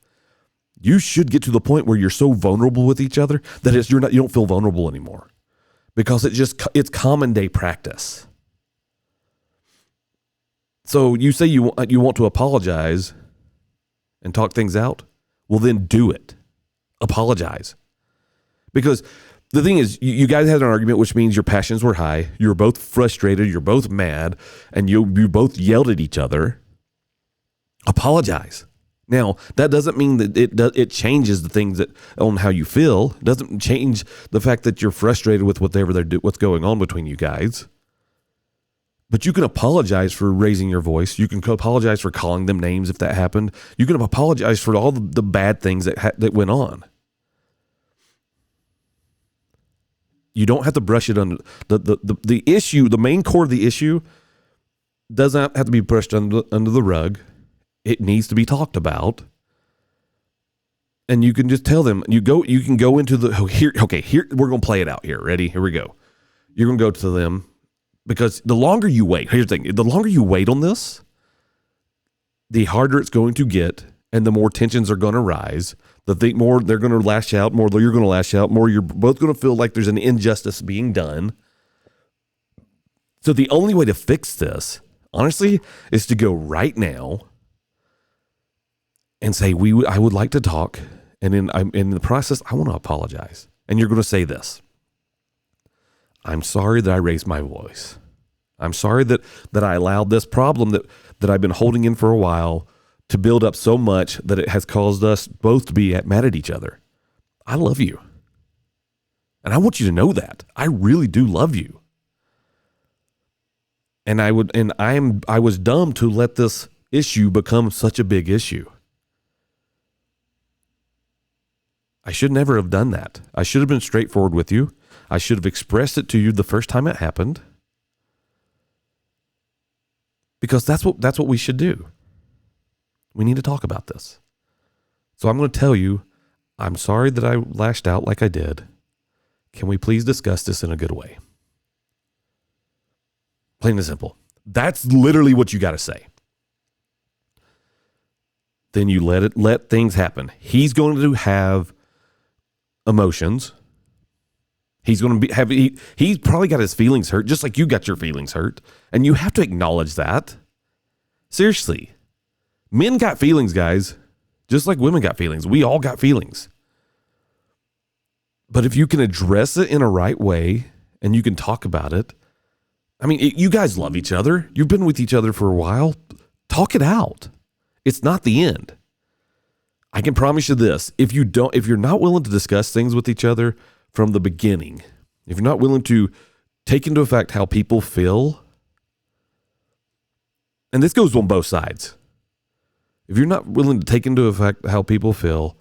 You should get to the point where you're so vulnerable with each other that you don't feel vulnerable anymore, because it's common day practice. So you say you want to apologize and talk things out. Well, then do it. Apologize. Because the thing is, you guys had an argument, which means your passions were high. You were both frustrated. You're both mad, and you both yelled at each other. Apologize. Now, that doesn't mean that it changes the things on how you feel. It doesn't change the fact that you're frustrated with what's going on between you guys. But you can apologize for raising your voice. You can apologize for calling them names if that happened. You can apologize for all the bad things that went on. You don't have to brush it under the issue. The main core of the issue doesn't have to be brushed under the rug. It needs to be talked about. And you can just tell them. You can go into here. Okay, here we're gonna play it out. Here, ready? Here we go. You're gonna go to them. Because the longer you wait, here's the thing, the longer you wait on this, the harder it's going to get, and the more tensions are going to rise. The more they're going to lash out, more you're going to lash out, more you're both going to feel like there's an injustice being done. So the only way to fix this, honestly, is to go right now and say, I would like to talk, and in the process, I want to apologize. And you're going to say this. I'm sorry that I raised my voice. I'm sorry that I allowed this problem that I've been holding in for a while to build up so much that it has caused us both to be mad at each other. I love you. And I want you to know that. I really do love you. And I was dumb to let this issue become such a big issue. I should never have done that. I should have been straightforward with you. I should have expressed it to you the first time it happened, because that's what we should do. We need to talk about this. So I'm going to tell you, I'm sorry that I lashed out like I did. Can we please discuss this in a good way? Plain and simple. That's literally what you got to say. Then you let things happen. He's going to have emotions. He's going to he's probably got his feelings hurt, just like you got your feelings hurt. And you have to acknowledge that. Seriously. Men got feelings, guys. Just like women got feelings. We all got feelings. But if you can address it in a right way and you can talk about it. I mean, you guys love each other. You've been with each other for a while. Talk it out. It's not the end. I can promise you this. If you're not willing to discuss things with each other from the beginning, if you're not willing to take into effect how people feel, and this goes on both sides. If you're not willing to take into effect how people feel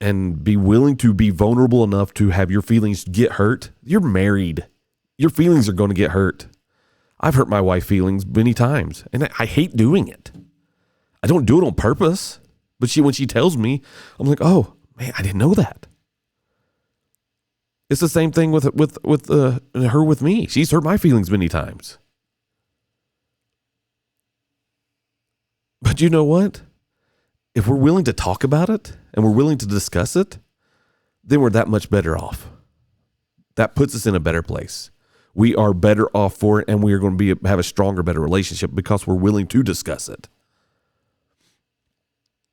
and be willing to be vulnerable enough to have your feelings get hurt, you're married. Your feelings are going to get hurt. I've hurt my wife's feelings many times, and I hate doing it. I don't do it on purpose, but when she tells me, I'm like, oh man, I didn't know that. It's the same thing with her with me. She's hurt my feelings many times. But you know what? If we're willing to talk about it and we're willing to discuss it, then we're that much better off. That puts us in a better place. We are better off for it, and we are going to have a stronger, better relationship because we're willing to discuss it.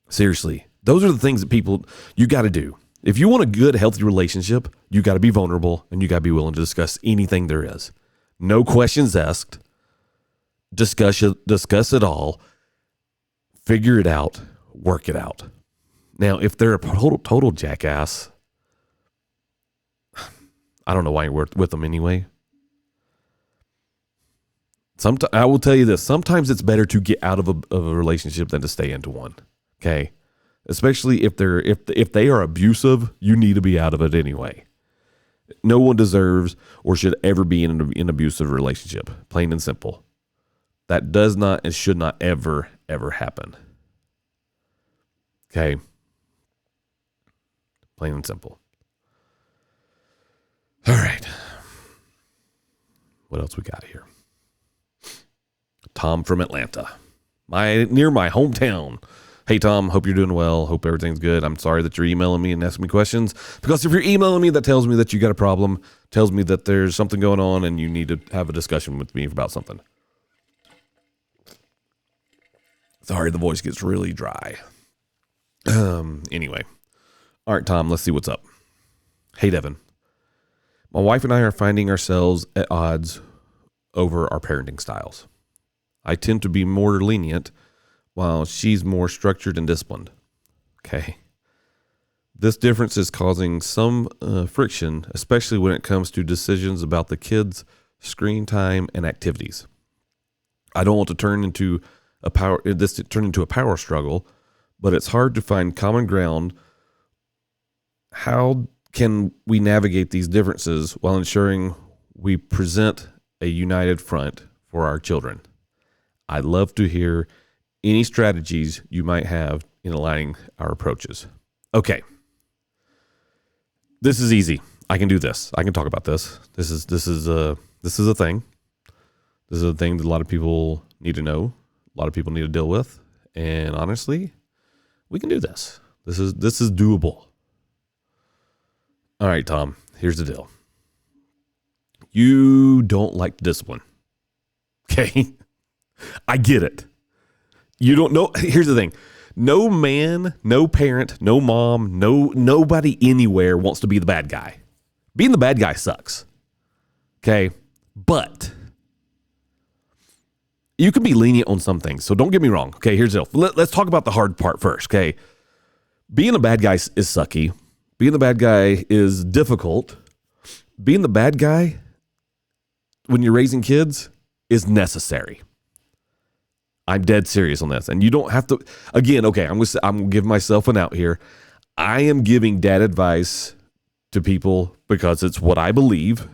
Seriously, those are the things that you got to do. If you want a good, healthy relationship, you got to be vulnerable and you got to be willing to discuss anything there is. No questions asked. Discuss it all. Figure it out. Work it out. Now, if they're a total jackass, I don't know why you're with them anyway. I will tell you this. Sometimes it's better to get out of a relationship than to stay into one. Okay? Especially if they are abusive, you need to be out of it anyway. No one deserves or should ever be in an abusive relationship. Plain and simple. That does not and should not ever happen. Okay? Plain and simple. All right. What else we got here? Tom from Atlanta. Near my hometown. Hey, Tom, hope you're doing well. Hope everything's good. I'm sorry that you're emailing me and asking me questions, because if you're emailing me, that tells me that you got a problem, tells me that there's something going on and you need to have a discussion with me about something. Sorry, the voice gets really dry. Anyway. All right, Tom, let's see what's up. Hey, Devin. My wife and I are finding ourselves at odds over our parenting styles. I tend to be more lenient while she's more structured and disciplined. Okay. This difference is causing some friction, especially when it comes to decisions about the kids' screen time and activities. I don't want to turn into a power struggle, but it's hard to find common ground. How can we navigate these differences while ensuring we present a united front for our children? I'd love to hear any strategies you might have in aligning our approaches. Okay. This is easy. I can do this. I can talk about this. This is a thing. This is a thing that a lot of people need to know. A lot of people need to deal with. And honestly, we can do this. This is doable. All right, Tom, here's the deal. You don't like discipline. Okay? I get it. You don't know. Here's the thing. No man, no parent, no mom, nobody anywhere wants to be the bad guy. Being the bad guy sucks. Okay? But you can be lenient on some things. So don't get me wrong. Okay, here's the deal. Let's talk about the hard part first. Okay? Being a bad guy is sucky. Being the bad guy is difficult. Being the bad guy when you're raising kids is necessary. I'm dead serious on this. And you don't have to, again, okay, I'm going to give myself an out here. I am giving dad advice to people because it's what I believe.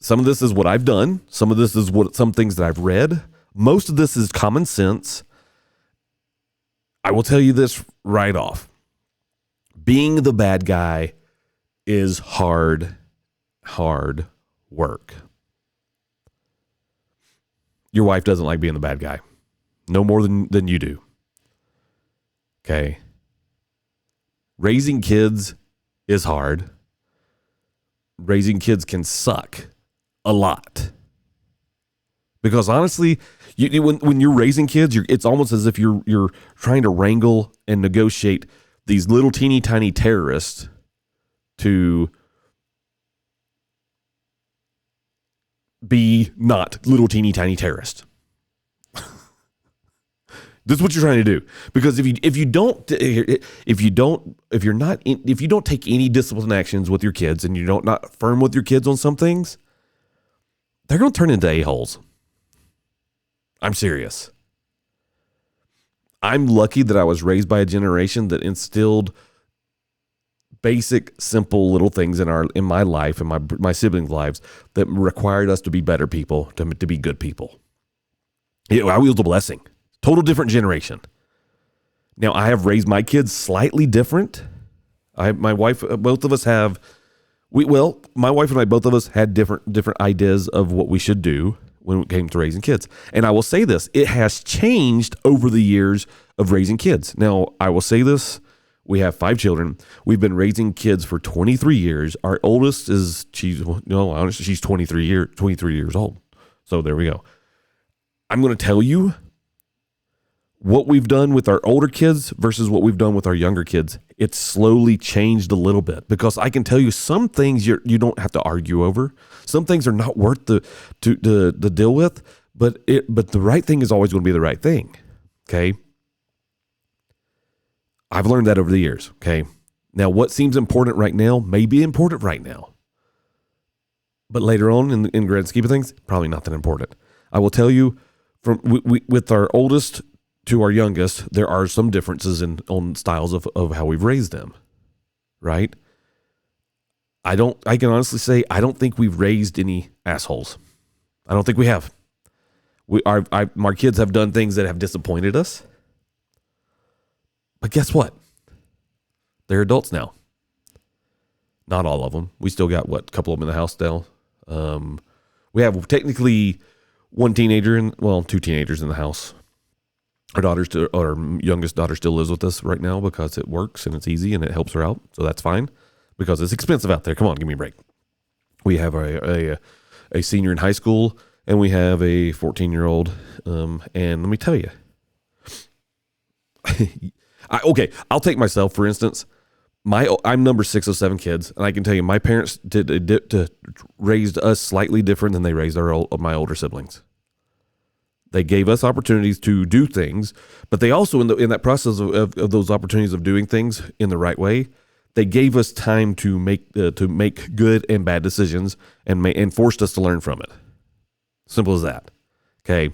Some of this is what I've done. Some of this is some things that I've read. Most of this is common sense. I will tell you this right off. Being the bad guy is hard work. Your wife doesn't like being the bad guy. No more than you do. Okay. Raising kids is hard. Raising kids can suck a lot. Because honestly, when you're raising kids, it's almost as if you're trying to wrangle and negotiate these little teeny tiny terrorists to be not little teeny tiny terrorists. This is what you're trying to do. Because if you don't take any discipline actions with your kids and you're not firm with your kids on some things, they're going to turn into a-holes. I'm serious. I'm lucky that I was raised by a generation that instilled basic, simple little things in my life and my siblings' lives that required us to be better people, to be good people. I was a blessing. Total different generation. Now, I have raised my kids slightly different. My wife, both of us have. My wife and I, both of us had different ideas of what we should do. when it came to raising kids. And I will say this, it has changed over the years of raising kids. Now, I will say this, we have 5 children. We've been raising kids for 23 years. Our oldest she's 23 years old. So there we go. I'm going to tell you what we've done with our older kids versus what we've done with our younger kids. It's slowly changed a little bit, because I can tell you some things you don't have to argue over. Some things are not worth the deal with, but the right thing is always going to be the right thing. Okay. I've learned that over the years. Okay. Now, what seems important right now may be important right now, but later on in grand scheme of things, probably not that important. I will tell you, with our oldest to our youngest, there are some differences on styles of how we've raised them, right? I can honestly say, I don't think we've raised any assholes. I don't think we have. Our kids have done things that have disappointed us. But guess what? They're adults now. Not all of them. We still got, a couple of them in the house still. We have technically 2 teenagers in the house. Our youngest daughter still lives with us right now because it works and it's easy and it helps her out. So that's fine, because it's expensive out there. Come on, give me a break. We have a senior in high school, and we have a 14-year-old. And let me tell you, I'll take myself, for instance. I'm number 6 of 7 kids, and I can tell you my parents raised us slightly different than they raised my older siblings. They gave us opportunities to do things, but they also, in that process of those opportunities of doing things in the right way, they gave us time to make good and bad decisions and forced us to learn from it. Simple as that. Okay.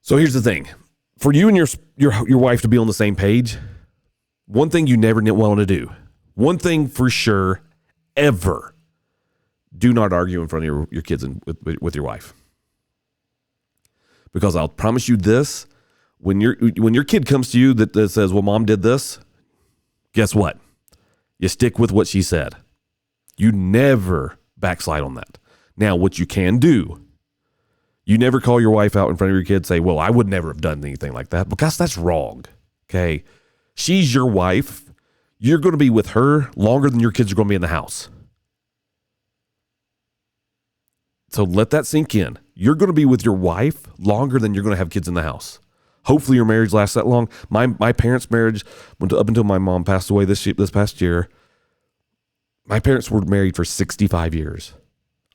So here's the thing: for you and your wife to be on the same page, one thing you never want to do, one thing for sure, ever, do not argue in front of your kids and with your wife. Because I'll promise you this, when your kid comes to you that says, well, mom did this, guess what? You stick with what she said. You never backslide on that. Now, what you can do, you never call your wife out in front of your kid and say, well, I would never have done anything like that, because that's wrong. Okay. She's your wife. You're going to be with her longer than your kids are going to be in the house. So let that sink in. You're going to be with your wife longer than you're going to have kids in the house. Hopefully your marriage lasts that long. My parents' marriage, up until my mom passed away this past year, my parents were married for 65 years.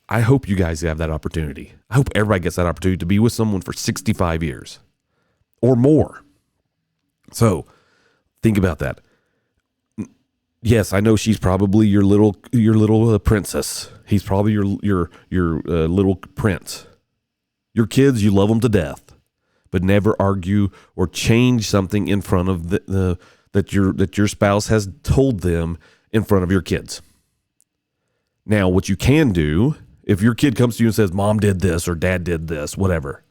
I hope you guys have that opportunity. I hope everybody gets that opportunity to be with someone for 65 years or more. So think about that. Yes, I know she's probably your little princess. He's probably your little prince. Your kids, you love them to death, but never argue or change something in front of that your spouse has told them in front of your kids. Now, what you can do, if your kid comes to you and says, mom did this or dad did this, whatever,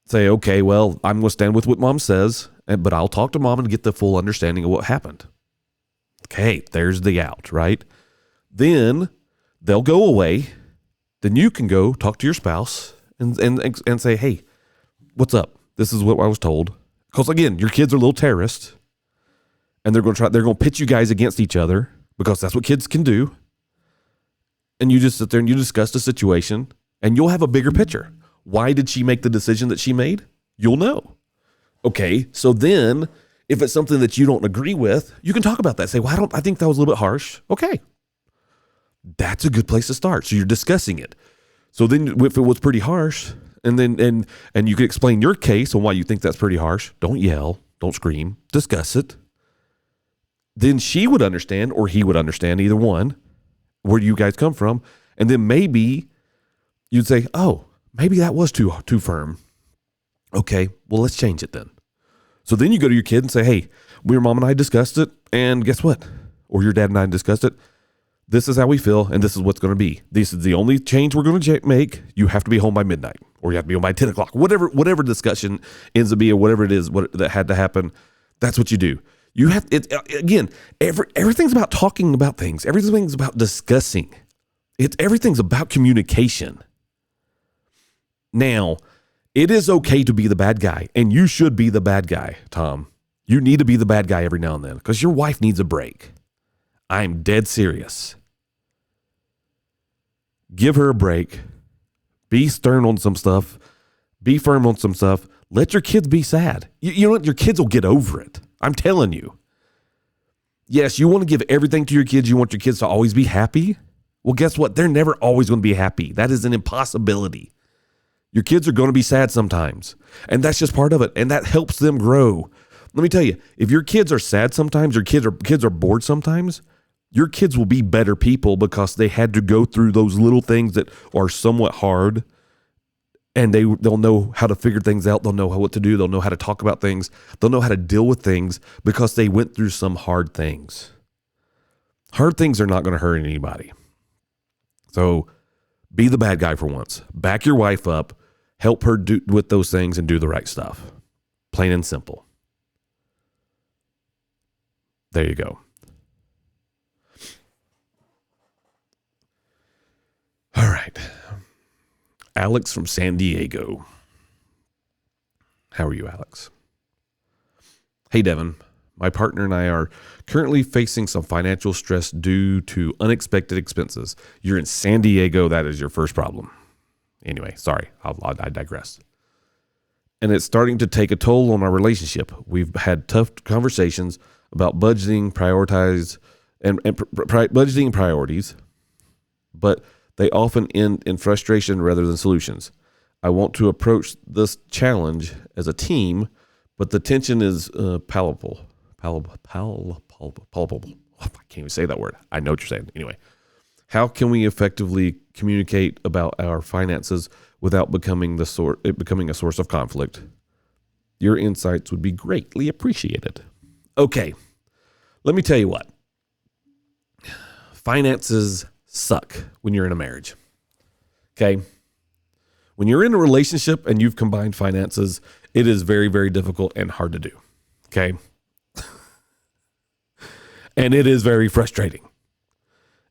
say, okay, well, I'm going to stand with what mom says, but I'll talk to mom and get the full understanding of what happened. Okay, there's the out, right? Then they'll go away. Then you can go talk to your spouse and say, hey, what's up? This is what I was told. Because again, your kids are little terrorists, and they're going to pit you guys against each other, because that's what kids can do. And you just sit there and you discuss the situation, and you'll have a bigger picture. Why did she make the decision that she made? You'll know. Okay, so then if it's something that you don't agree with, you can talk about that. Say, well, I think that was a little bit harsh. Okay. That's a good place to start. So you're discussing it. So then if it was pretty harsh, and you can explain your case on why you think that's pretty harsh, don't yell, don't scream, discuss it. Then she would understand, or he would understand, either one, where you guys come from. And then maybe you'd say, oh, maybe that was too firm. Okay, well, let's change it then. So then you go to your kid and say, hey, your mom and I discussed it, and guess what? Or your dad and I discussed it. This is how we feel, and this is what's going to be. This is the only change we're going to make. You have to be home by midnight, or you have to be home by 10 o'clock. Whatever discussion ends up being, or whatever it is that had to happen, that's what you do. You have it again. Everything's about talking about things. Everything's about discussing. Everything's about communication. Now, it is okay to be the bad guy, and you should be the bad guy, Tom. You need to be the bad guy every now and then because your wife needs a break. I'm dead serious. Give her a break. Be stern on some stuff. Be firm on some stuff. Let your kids be sad. You know what? Your kids will get over it. I'm telling you. Yes, you want to give everything to your kids. You want your kids to always be happy. Well, guess what? They're never always going to be happy. That is an impossibility. Your kids are going to be sad sometimes, and that's just part of it, and that helps them grow. Let me tell you, if your kids are sad sometimes, or kids are bored sometimes, your kids will be better people because they had to go through those little things that are somewhat hard, and they'll know how to figure things out. They'll know what to do. They'll know how to talk about things. They'll know how to deal with things because they went through some hard things. Hard things are not going to hurt anybody. So be the bad guy for once. Back your wife up. Help her do with those things and do the right stuff. Plain and simple. There you go. All right. Alex from San Diego. How are you, Alex? Hey, Devin. My partner and I are currently facing some financial stress due to unexpected expenses. You're in San Diego. That is your first problem. Anyway, sorry. I digress. And it's starting to take a toll on our relationship. We've had tough conversations about budgeting, budgeting and priorities, but they often end in frustration rather than solutions. I want to approach this challenge as a team, but the tension is palpable. I can't even say that word. I know what you're saying. Anyway, how can we effectively communicate about our finances without becoming a source of conflict? Your insights would be greatly appreciated. Okay, let me tell you what. Finances suck when you're in a marriage. Okay? When you're in a relationship and you've combined finances, it is very, very difficult and hard to do. Okay? And it is very frustrating.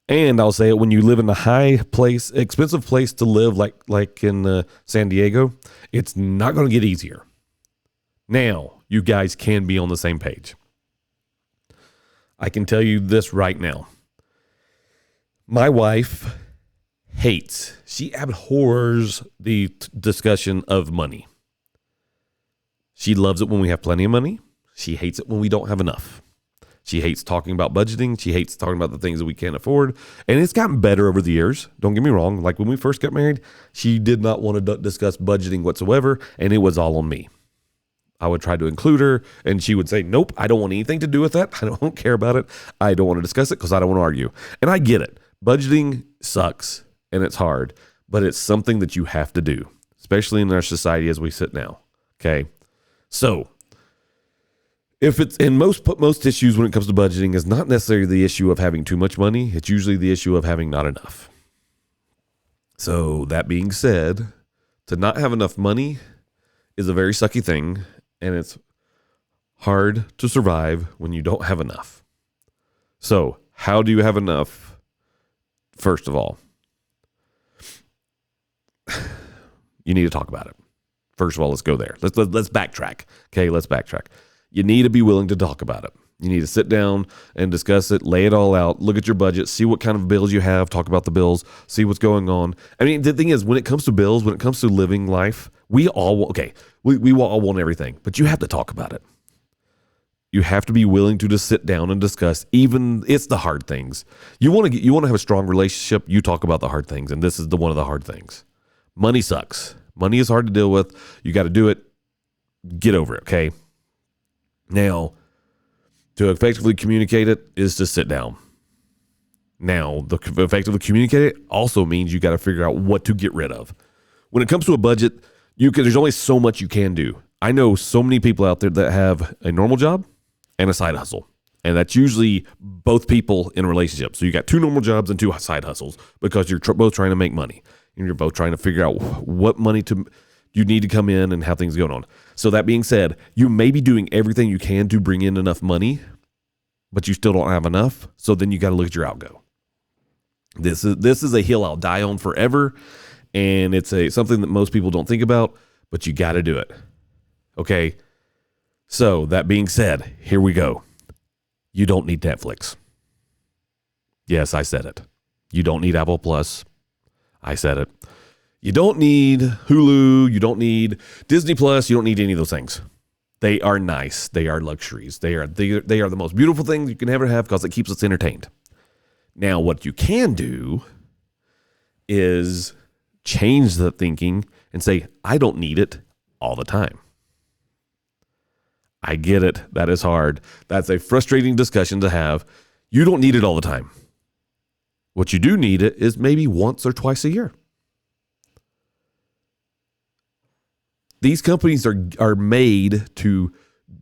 And I'll say it, when you live in a expensive place to live like in San Diego, it's not going to get easier. Now, you guys can be on the same page. I can tell you this right now. My wife she abhors the discussion of money. She loves it when we have plenty of money. She hates it when we don't have enough. She hates talking about budgeting. She hates talking about the things that we can't afford. And it's gotten better over the years. Don't get me wrong. Like when we first got married, she did not want to discuss budgeting whatsoever, and it was all on me. I would try to include her, and she would say, nope, I don't want anything to do with that. I don't care about it. I don't want to discuss it because I don't want to argue. And I get it. Budgeting sucks, and it's hard, but it's something that you have to do, especially in our society as we sit now. Okay? So, if it's in most issues when it comes to budgeting is not necessarily the issue of having too much money. It's usually the issue of having not enough. So that being said, to not have enough money is a very sucky thing, and it's hard to survive when you don't have enough. So how do you have enough? First of all, you need to talk about it. First of all, let's go there. Let's backtrack. Okay, let's backtrack. You need to be willing to talk about it. You need to sit down and discuss it, lay it all out, look at your budget, see what kind of bills you have, talk about the bills, see what's going on. I mean, the thing is, when it comes to bills, when it comes to living life, we all all want everything, but you have to talk about it. You have to be willing to just sit down and discuss, even it's the hard things. You want to have a strong relationship, you talk about the hard things, and this is one of the hard things. Money sucks. Money is hard to deal with. You got to do it. Get over it, okay? Now, to effectively communicate it is to sit down. Now, the effectively communicate it also means you got to figure out what to get rid of. When it comes to a budget, there's only so much you can do. I know so many people out there that have a normal job and a side hustle. And that's usually both people in a relationship. So you got two normal jobs and two side hustles because you're both trying to make money. And you're both trying to figure out what money you need to come in and how things are going on. So that being said, you may be doing everything you can to bring in enough money, but you still don't have enough. So then you got to look at your outgo. This is a hill I'll die on forever. And it's something that most people don't think about, but you got to do it. Okay. So that being said, here we go. You don't need Netflix. Yes, I said it. You don't need Apple Plus. I said it. You don't need Hulu. You don't need Disney Plus. You don't need any of those things. They are nice. They are luxuries. They are the most beautiful things you can ever have because it keeps us entertained. Now, what you can do is change the thinking and say, I don't need it all the time. I get it. That is hard. That's a frustrating discussion to have. You don't need it all the time. What you do need it is maybe once or twice a year. These companies are made to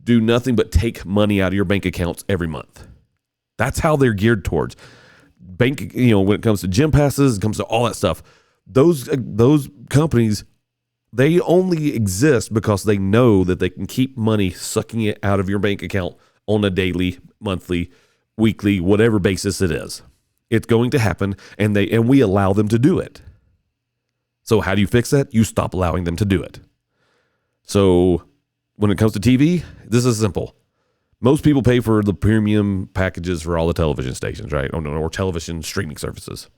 do nothing but take money out of your bank accounts every month. That's how they're geared towards. When it comes to gym passes, it comes to all that stuff. Those companies, they only exist because they know that they can keep money sucking it out of your bank account on a daily, monthly, weekly, whatever basis it is. It's going to happen, and we allow them to do it. So how do you fix that? You stop allowing them to do it. So when it comes to TV, this is simple. Most people pay for the premium packages for all the television stations, right? Or television streaming services.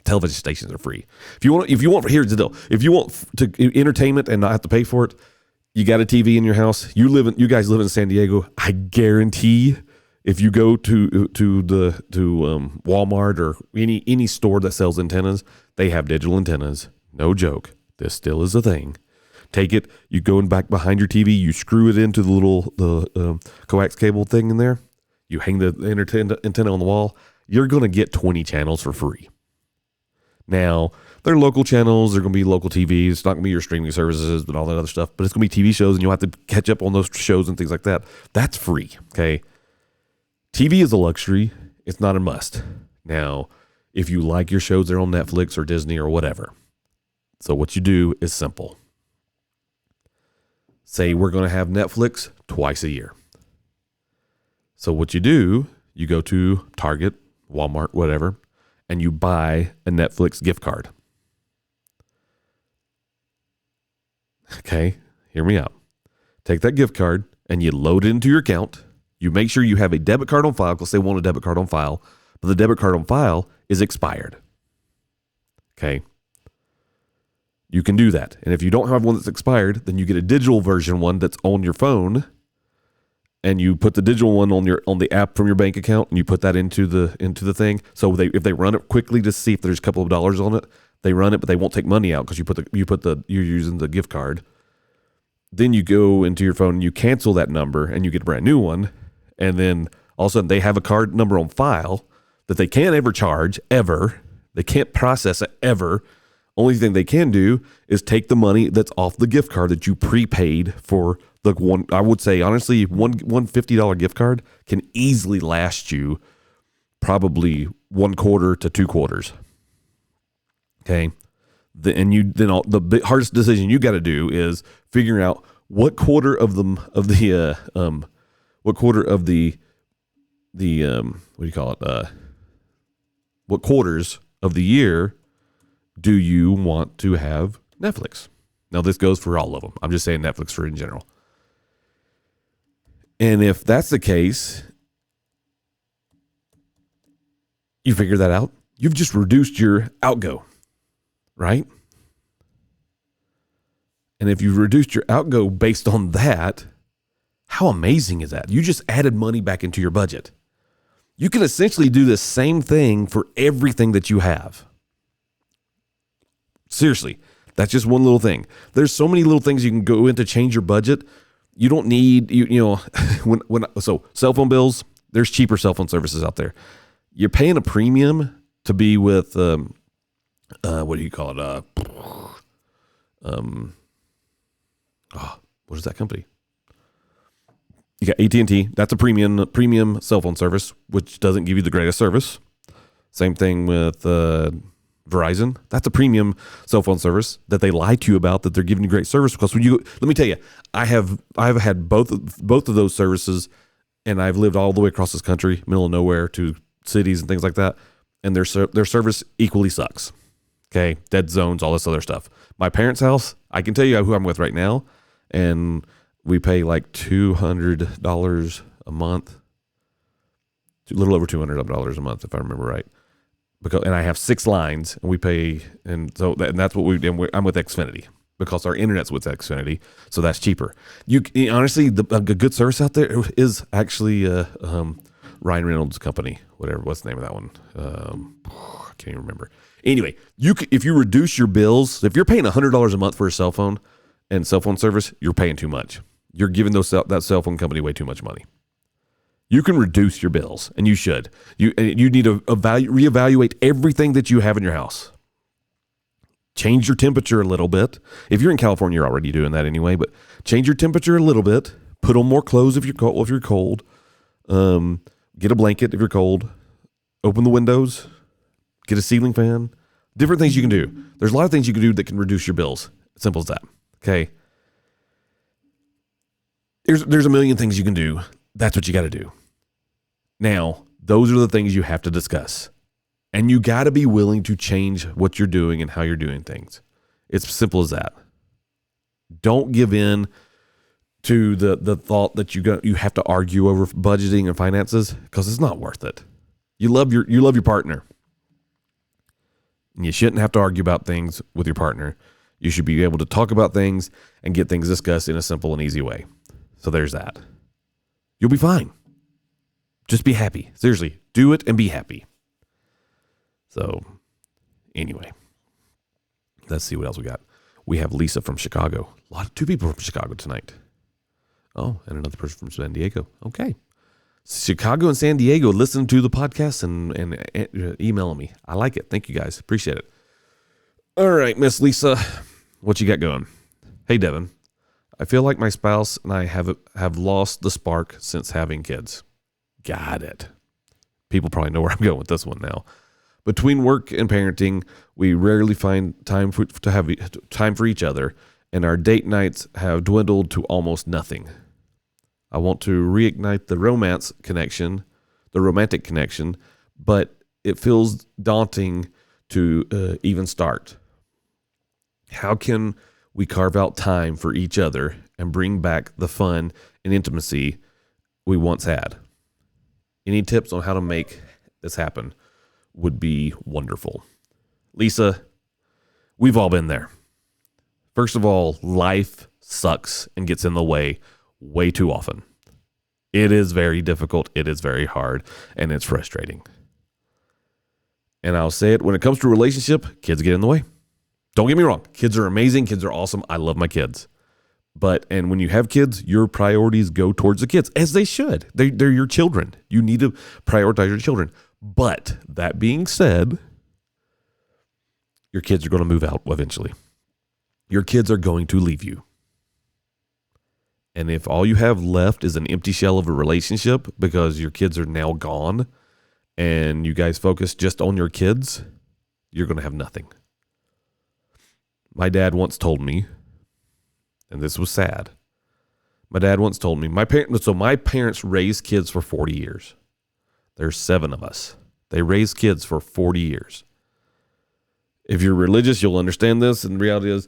Television stations are free. If you want, here's the deal. If you want entertainment and not have to pay for it, you got a TV in your house. You guys live in San Diego. I guarantee, if you go to Walmart or any store that sells antennas, they have digital antennas. No joke. This still is a thing. Take it, you go in back behind your TV, you screw it into the coax cable thing in there. You hang the antenna on the wall. You're going to get 20 channels for free. Now, they're local channels. They're going to be local TVs. It's not going to be your streaming services and all that other stuff, but it's going to be TV shows, and you'll have to catch up on those shows and things like that. That's free, okay? TV is a luxury. It's not a must. Now, if you like your shows, they're on Netflix or Disney or whatever. So what you do is simple. Say we're going to have Netflix twice a year. So what you do, you go to Target, Walmart, whatever, and you buy a Netflix gift card. Okay, hear me out. Take that gift card and you load it into your account. You make sure you have a debit card on file because they want a debit card on file, but the debit card on file is expired. Okay. You can do that. And if you don't have one that's expired, then you get a digital version one that's on your phone, and you put the digital one on the app from your bank account, and you put that into the thing. So if they run it quickly to see if there's a couple of dollars on it, they run it, but they won't take money out because you're using the gift card. Then you go into your phone and you cancel that number and you get a brand new one. And then all of a sudden they have a card number on file that they can't ever charge ever. They can't process it ever. Only thing they can do is take the money that's off the gift card that you prepaid for the one. I would say, honestly, one $50 gift card can easily last you probably 1 quarter to 2 quarters. Okay. The hardest decision you got to do is figuring out what quarter of the what do you call it? What quarters of the year do you want to have Netflix? Now, this goes for all of them. I'm just saying Netflix for in general. And if that's the case, you figure that out. You've just reduced your outgo, right? And if you've reduced your outgo based on that, how amazing is that? You just added money back into your budget. You can essentially do the same thing for everything that you have. Seriously, that's just one little thing. There's so many little things you can go in to change your budget. You don't need, so cell phone bills, there's cheaper cell phone services out there. You're paying a premium to be with, what do you call it? What is that company? You got AT&T. That's a premium cell phone service, which doesn't give you the greatest service. Same thing with Verizon. That's a premium cell phone service that they lie to you about, that they're giving you great service, because let me tell you, I've had both of those services, and I've lived all the way across this country, middle of nowhere to cities and things like that, and their service equally sucks. Okay, dead zones, all this other stuff. My parents' house, I can tell you who I'm with right now, and we pay like $200 a month, a little over $200 a month if I remember right. And I have 6 lines, and we pay, and that's what I'm with Xfinity because our internet's with Xfinity, so that's cheaper. Honestly, a good service out there is actually Ryan Reynolds' company, what's the name of that one? I can't even remember. Anyway, if you reduce your bills, if you're paying $100 a month for a cell phone and cell phone service, you're paying too much. You're giving that cell phone company way too much money. You can reduce your bills, and you should. You need to reevaluate everything that you have in your house. Change your temperature a little bit. If you're in California, you're already doing that anyway, but change your temperature a little bit. Put on more clothes if you're cold. Get a blanket if you're cold. Open the windows. Get a ceiling fan. Different things you can do. There's a lot of things you can do that can reduce your bills. Simple as that. Okay. There's a million things you can do. That's what you got to do. Now, those are the things you have to discuss. And you got to be willing to change what you're doing and how you're doing things. It's simple as that. Don't give in to the thought that you have to argue over budgeting and finances, because it's not worth it. You love your partner. And you shouldn't have to argue about things with your partner. You should be able to talk about things and get things discussed in a simple and easy way. So there's that. You'll be fine. Just be happy. Seriously, do it and be happy. So anyway, let's see what else we got. We have Lisa from Chicago. Two people from Chicago tonight. Oh, and another person from San Diego. Okay. Chicago and San Diego, listen to the podcast and email me. I like it. Thank you guys. Appreciate it. All right, Miss Lisa, what you got going? Hey, Devin. I feel like my spouse and I have lost the spark since having kids. Got it. People probably know where I'm going with this one now. Between work and parenting, we rarely find time to have time for each other, and our date nights have dwindled to almost nothing. I want to reignite the romantic connection, but it feels daunting to even start. How can we carve out time for each other and bring back the fun and intimacy we once had? Any tips on how to make this happen would be wonderful. Lisa, we've all been there. First of all, life sucks and gets in the way too often. It is very difficult. It is very hard, and it's frustrating. And I'll say it, when it comes to a relationship, kids get in the way. Don't get me wrong. Kids are amazing. Kids are awesome. I love my kids. And when you have kids, your priorities go towards the kids, as they should. They're your children. You need to prioritize your children. But that being said, your kids are going to move out eventually. Your kids are going to leave you. And if all you have left is an empty shell of a relationship because your kids are now gone and you guys focus just on your kids, you're going to have nothing. My dad once told me, and this was sad. My dad once told me, my parents raised kids for 40 years. There's 7 of us. They raised kids for 40 years. If you're religious, you'll understand this. And the reality is,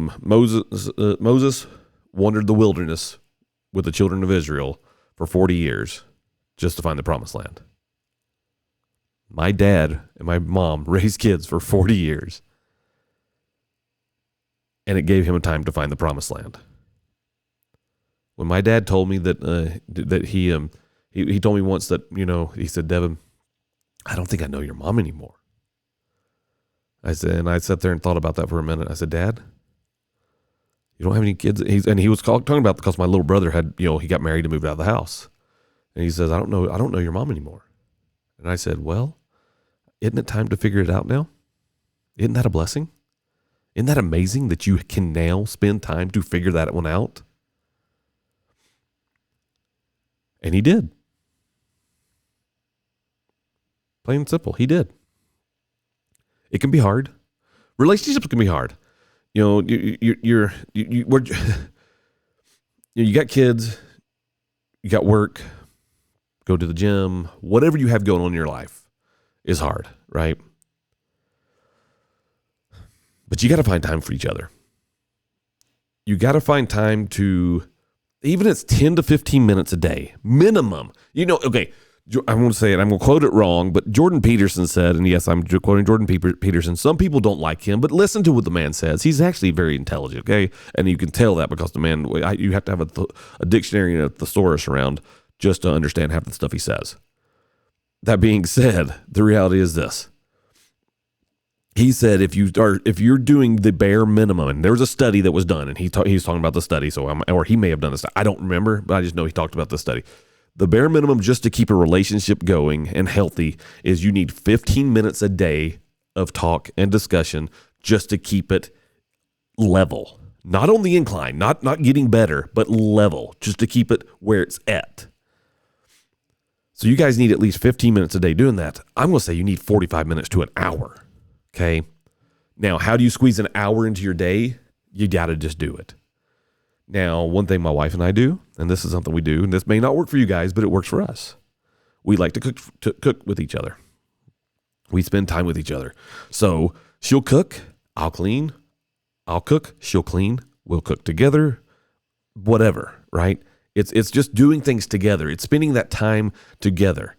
Moses wandered the wilderness with the children of Israel for 40 years just to find the promised land. My dad and my mom raised kids for 40 years. And it gave him a time to find the promised land. When my dad told me that he told me once that, he said, Devin, I don't think I know your mom anymore. I sat there and thought about that for a minute. I said, Dad, you don't have any kids? He was talking about because my little brother had, he got married and moved out of the house. And he says, I don't know your mom anymore. And I said, well, isn't it time to figure it out now? Isn't that a blessing? Isn't that amazing that you can now spend time to figure that one out? And he did. Plain and simple, he did. It can be hard. Relationships can be hard. You got kids, you got work, go to the gym, whatever you have going on in your life is hard, right? But you got to find time for each other. You got to find time to, even if it's 10 to 15 minutes a day, minimum. Okay, I won't say it, I'm going to quote it wrong, but Jordan Peterson said, and yes, I'm quoting Jordan Peterson, some people don't like him, but listen to what the man says. He's actually very intelligent, okay? And you can tell that because the man, you have to have a dictionary and a thesaurus around just to understand half the stuff he says. That being said, the reality is this. He said if you're doing the bare minimum, and there was a study that was done, and he's talking about the study, or he may have done this. I don't remember, but I just know he talked about the study. The bare minimum just to keep a relationship going and healthy is you need 15 minutes a day of talk and discussion just to keep it level. Not on the incline, not getting better, but level, just to keep it where it's at. So you guys need at least 15 minutes a day doing that. I'm going to say you need 45 minutes to an hour. Okay. Now, how do you squeeze an hour into your day? You got to just do it. Now, one thing my wife and I do, and this is something we do, and this may not work for you guys, but it works for us. We like to cook with each other. We spend time with each other. So she'll cook, I'll clean. I'll cook, she'll clean. We'll cook together, whatever, right? It's just doing things together. It's spending that time together.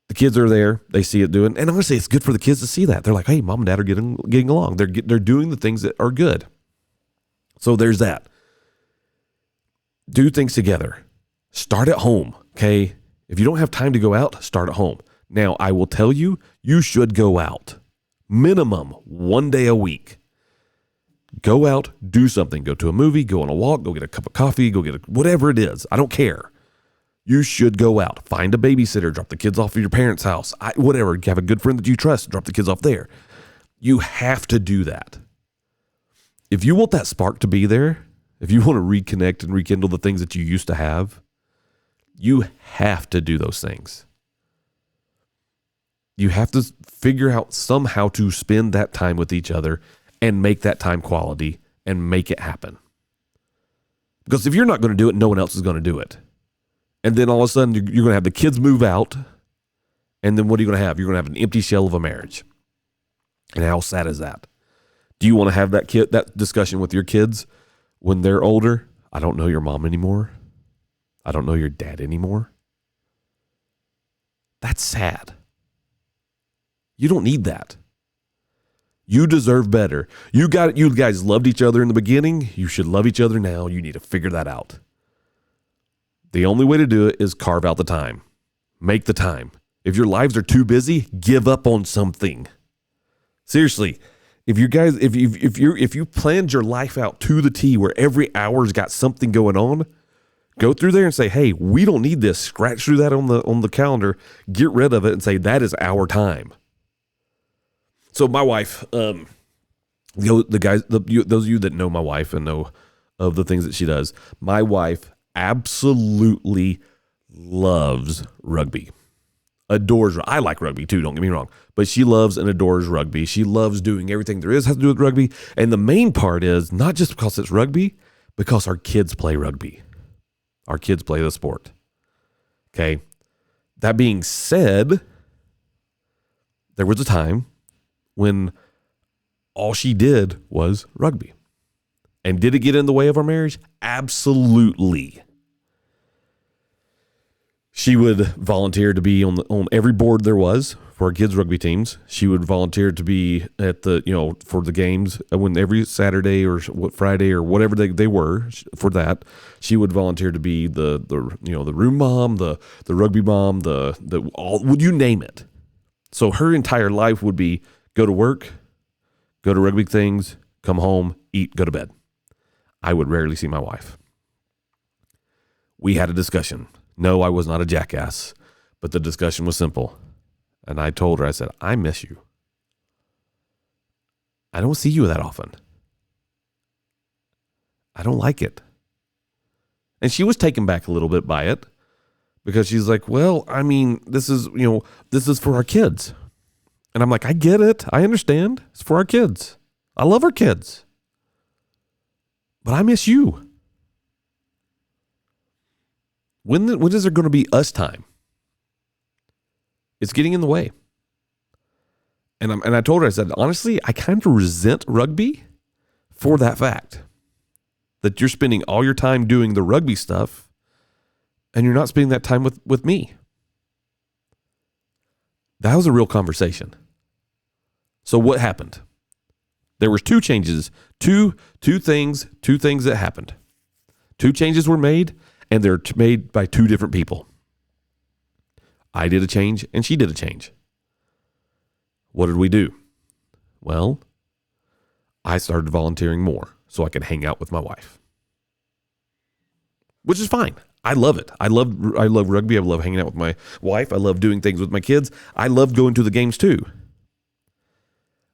The kids are there. They see it doing. And honestly, it's good for the kids to see that. They're like, hey, mom and dad are getting along. They're doing the things that are good. So there's that. Do things together. Start at home, okay? If you don't have time to go out, start at home. Now, I will tell you, you should go out. Minimum 1 day a week. Go out, do something. Go to a movie, go on a walk, go get a cup of coffee, go get whatever it is. I don't care. You should go out. Find a babysitter. Drop the kids off at your parents' house. Whatever. Have a good friend that you trust. Drop the kids off there. You have to do that. If you want that spark to be there, if you want to reconnect and rekindle the things that you used to have, you have to do those things. You have to figure out somehow to spend that time with each other and make that time quality and make it happen. Because if you're not going to do it, no one else is going to do it. And then all of a sudden, you're going to have the kids move out. And then what are you going to have? You're going to have an empty shell of a marriage. And how sad is that? Do you want to have that discussion with your kids when they're older? I don't know your mom anymore. I don't know your dad anymore. That's sad. You don't need that. You deserve better. You guys loved each other in the beginning. You should love each other now. You need to figure that out. The only way to do it is carve out the time. Make the time. If your lives are too busy, give up on something. Seriously, if you planned your life out to the T where every hour's got something going on, go through there and say, hey, we don't need this. Scratch through that on the calendar, get rid of it and say that is our time. So my wife, those of you that know my wife and know of the things that she does, my wife absolutely loves rugby. Adores. I like rugby too, don't get me wrong, but she loves and adores rugby. She loves doing everything there has to do with rugby. And the main part is not just because it's rugby, because our kids play rugby. Our kids play the sport. Okay. That being said, there was a time when all she did was rugby. And did it get in the way of our marriage? Absolutely. She would volunteer to be on every board there was for our kids' rugby teams. She would volunteer to be at for the games when every Saturday or Friday or whatever they were for that. She would volunteer to be the room mom, the rugby mom, would you name it? So her entire life would be go to work, go to rugby things, come home, eat, go to bed. I would rarely see my wife. We had a discussion. No, I was not a jackass, but the discussion was simple. And I told her, I said, I miss you. I don't see you that often. I don't like it. And she was taken back a little bit by it because she's like, well, I mean, this is for our kids. And I'm like, I get it. I understand. It's for our kids. I love our kids. But I miss you. When is there going to be us time? It's getting in the way. And I told her, I said, honestly, I kind of resent rugby for that fact that you're spending all your time doing the rugby stuff and you're not spending that time with me. That was a real conversation. So what happened? There was two changes, two things that happened. Two changes were made, and they're made by two different people. I did a change and she did a change. What did we do? Well, I started volunteering more so I could hang out with my wife, which is fine. I love it. I love rugby. I love hanging out with my wife. I love doing things with my kids. I love going to the games too.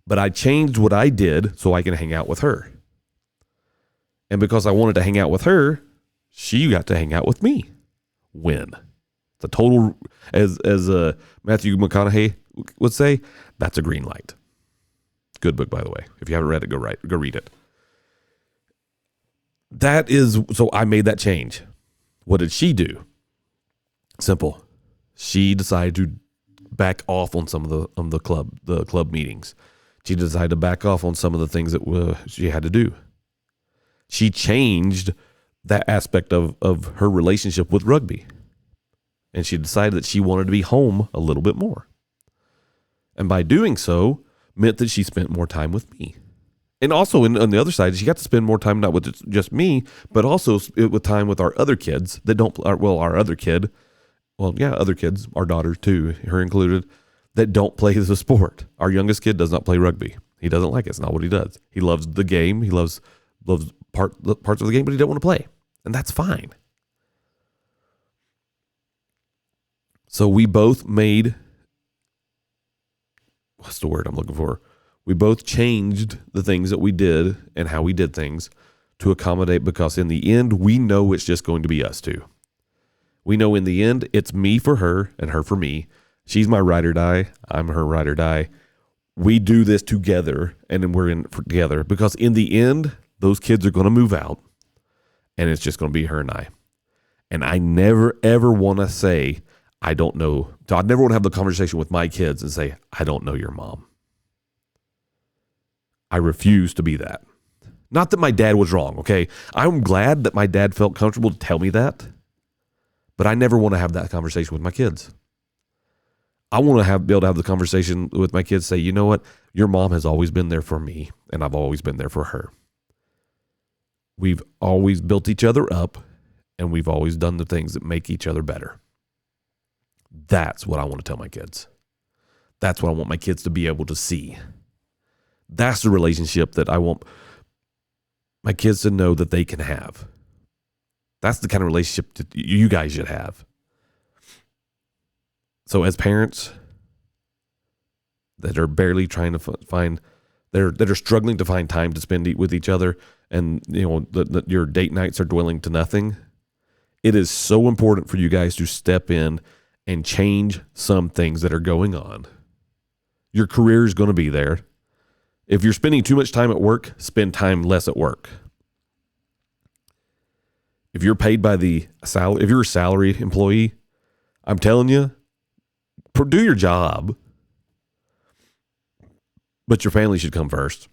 But I changed what I did so I can hang out with her. And because I wanted to hang out with her, she got to hang out with me. Win. The total, as Matthew McConaughey would say, that's a green light. Good book, by the way. If you haven't read it, go read it. So I made that change. What did she do? Simple. She decided to back off on some of the club meetings. She decided to back off on some of the things that she had to do. She changed that aspect of her relationship with rugby. And she decided that she wanted to be home a little bit more. And by doing so, meant that she spent more time with me. And also on the other side, she got to spend more time not with just me, but also with time with our other kids that other kids, our daughters too, her included, that don't play the sport. Our youngest kid does not play rugby. He doesn't like it. It's not what he does. He loves the game. He loves parts of the game, but he doesn't want to play. And that's fine. So we both made, what's the word I'm looking for? We both changed the things that we did and how we did things to accommodate, because in the end, we know it's just going to be us two. We know in the end, it's me for her and her for me. She's my ride or die. I'm her ride or die. We do this together, and then we're in together, because in the end, those kids are going to move out, and it's just going to be her and I. And I never, ever want to say, I don't know. I never want to have the conversation with my kids and say, I don't know your mom. I refuse to be that. Not that my dad was wrong, okay? I'm glad that my dad felt comfortable to tell me that, but I never want to have that conversation with my kids. I want to be able to have the conversation with my kids, say, you know what? Your mom has always been there for me, and I've always been there for her. We've always built each other up, and we've always done the things that make each other better. That's what I want to tell my kids. That's what I want my kids to be able to see. That's the relationship that I want my kids to know that they can have. That's the kind of relationship that you guys should have. So as parents that are barely trying to find, that are struggling to find time to spend with each other, and your date nights are dwindling to nothing, it is so important for you guys to step in and change some things that are going on. Your career is going to be there. If you're spending too much time at work, spend time less at work. If you're paid by the salary, if you're a salaried employee, I'm telling you, do your job, but your family should come first.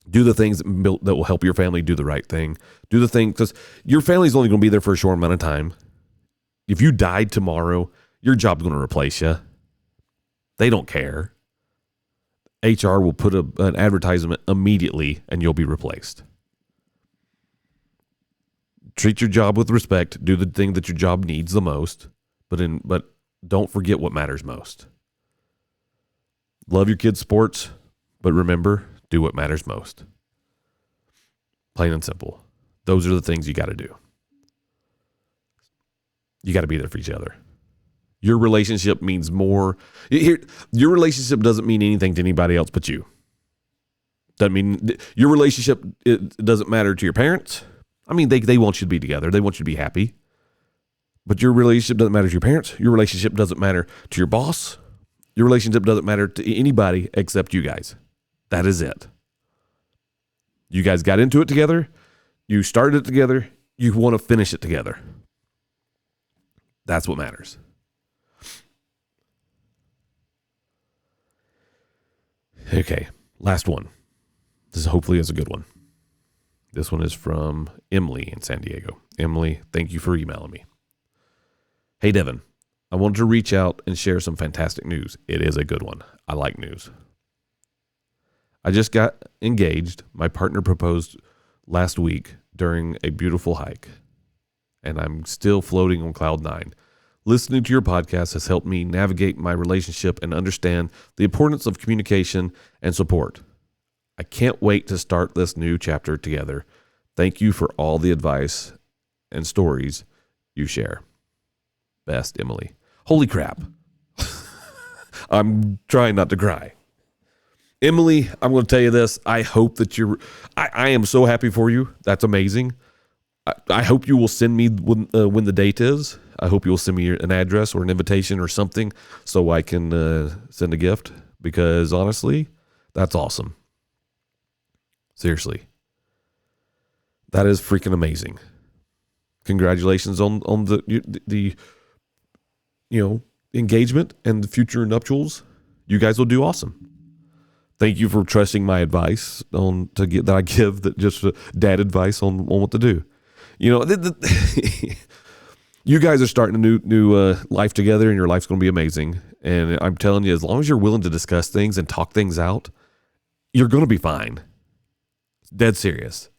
Do the things that will help your family do the right thing. Do the thing, because your family's only going to be there for a short amount of time. If you died tomorrow, your job's going to replace you. They don't care. HR will put an advertisement immediately and you'll be replaced. Treat your job with respect. Do the thing that your job needs the most, but don't forget what matters most. Love your kids' sports, but remember, do what matters most. Plain and simple. Those are the things you got to do. You got to be there for each other. Your relationship means more. Your relationship doesn't mean anything to anybody else but you. Doesn't mean your relationship, it doesn't matter to your parents. I mean, they want you to be together. They want you to be happy. But your relationship doesn't matter to your parents. Your relationship doesn't matter to your boss. Your relationship doesn't matter to anybody except you guys. That is it. You guys got into it together. You started it together. You want to finish it together. That's what matters. Okay, last one. This hopefully is a good one. This one is from Emily in San Diego. Emily, thank you for emailing me. Hey, Devin, I wanted to reach out and share some fantastic news. It is a good one. I like news. I just got engaged. My partner proposed last week during a beautiful hike, and I'm still floating on cloud 9. Listening to your podcast has helped me navigate my relationship and understand the importance of communication and support. I can't wait to start this new chapter together. Thank you for all the advice and stories you share. Best, Emily. Holy crap. I'm trying not to cry. Emily, I'm going to tell you this. I hope that I am so happy for you. That's amazing. I hope you will send me when the date is. I hope you will send me an address or an invitation or something so I can send a gift, because honestly, that's awesome. Seriously. That is freaking amazing. Congratulations on the engagement and the future nuptials. You guys will do awesome. Thank you for trusting my advice that I give, that just dad advice on what to do. You guys are starting a new life together, and your life's going to be amazing. And I'm telling you, as long as you're willing to discuss things and talk things out, you're going to be fine. Dead serious.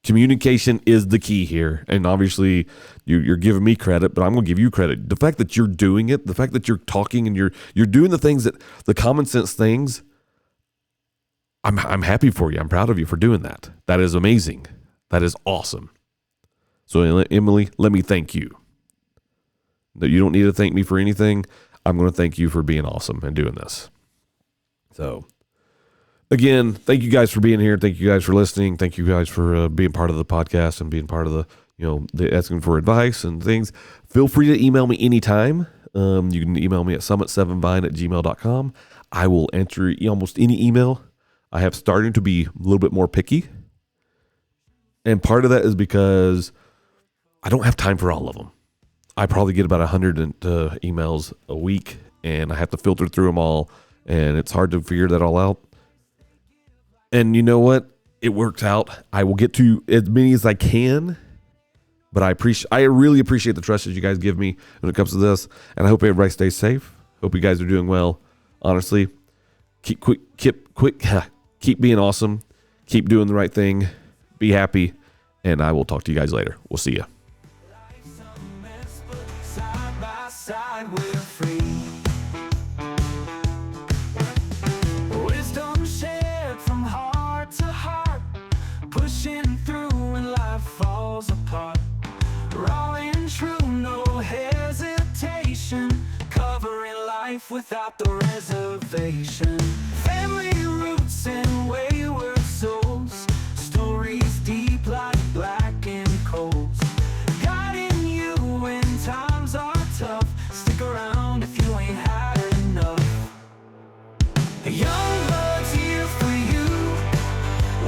Communication is the key here. And obviously you're giving me credit, but I'm going to give you credit. The fact that you're doing it, the fact that you're talking and you're doing the things, the common sense things, I'm happy for you. I'm proud of you for doing that. That is amazing. That is awesome. So Emily, let me thank you. You don't need to thank me for anything. I'm going to thank you for being awesome and doing this. So again, thank you guys for being here. Thank you guys for listening. Thank you guys for being part of the podcast and being part of the asking for advice and things. Feel free to email me anytime. You can email me at summit7vine@gmail.com. I will answer almost any email. I have started to be a little bit more picky. And part of that is because I don't have time for all of them. I probably get about 100 emails a week, and I have to filter through them all, and it's hard to figure that all out. And you know what? It works out. I will get to as many as I can, but I really appreciate the trust that you guys give me when it comes to this, and I hope everybody stays safe. Hope you guys are doing well. Honestly, keep being awesome. Keep doing the right thing. Be happy, and I will talk to you guys later. We'll see you. Life's a mess, but side by side we're free. Wisdom shared from heart to heart, pushing through when life falls apart. Raw and true, no hesitation, covering life without the reservation. Family roots and wayward souls, stories deep like blackened coals, guiding you when times are tough. Stick around if you ain't had enough. The young blood's here for you,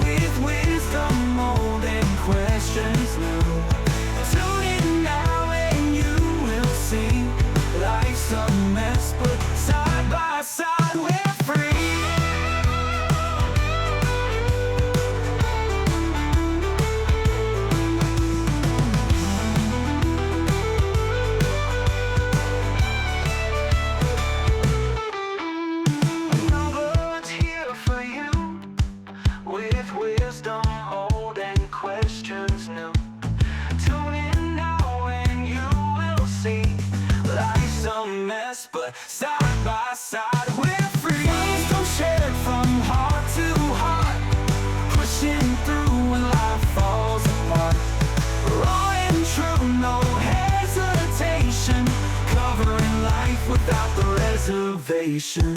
with wisdom old and questions new. Tune in now and you will see, life's a mess, but side by side we're free. Nobody's here for you, with wisdom old and questions new. Tune in now and you will see, life's a mess, but side by side we're free. Wisdom shared from heart to heart, pushing through when life falls apart. Raw and true, no hesitation, covering life without the reservation.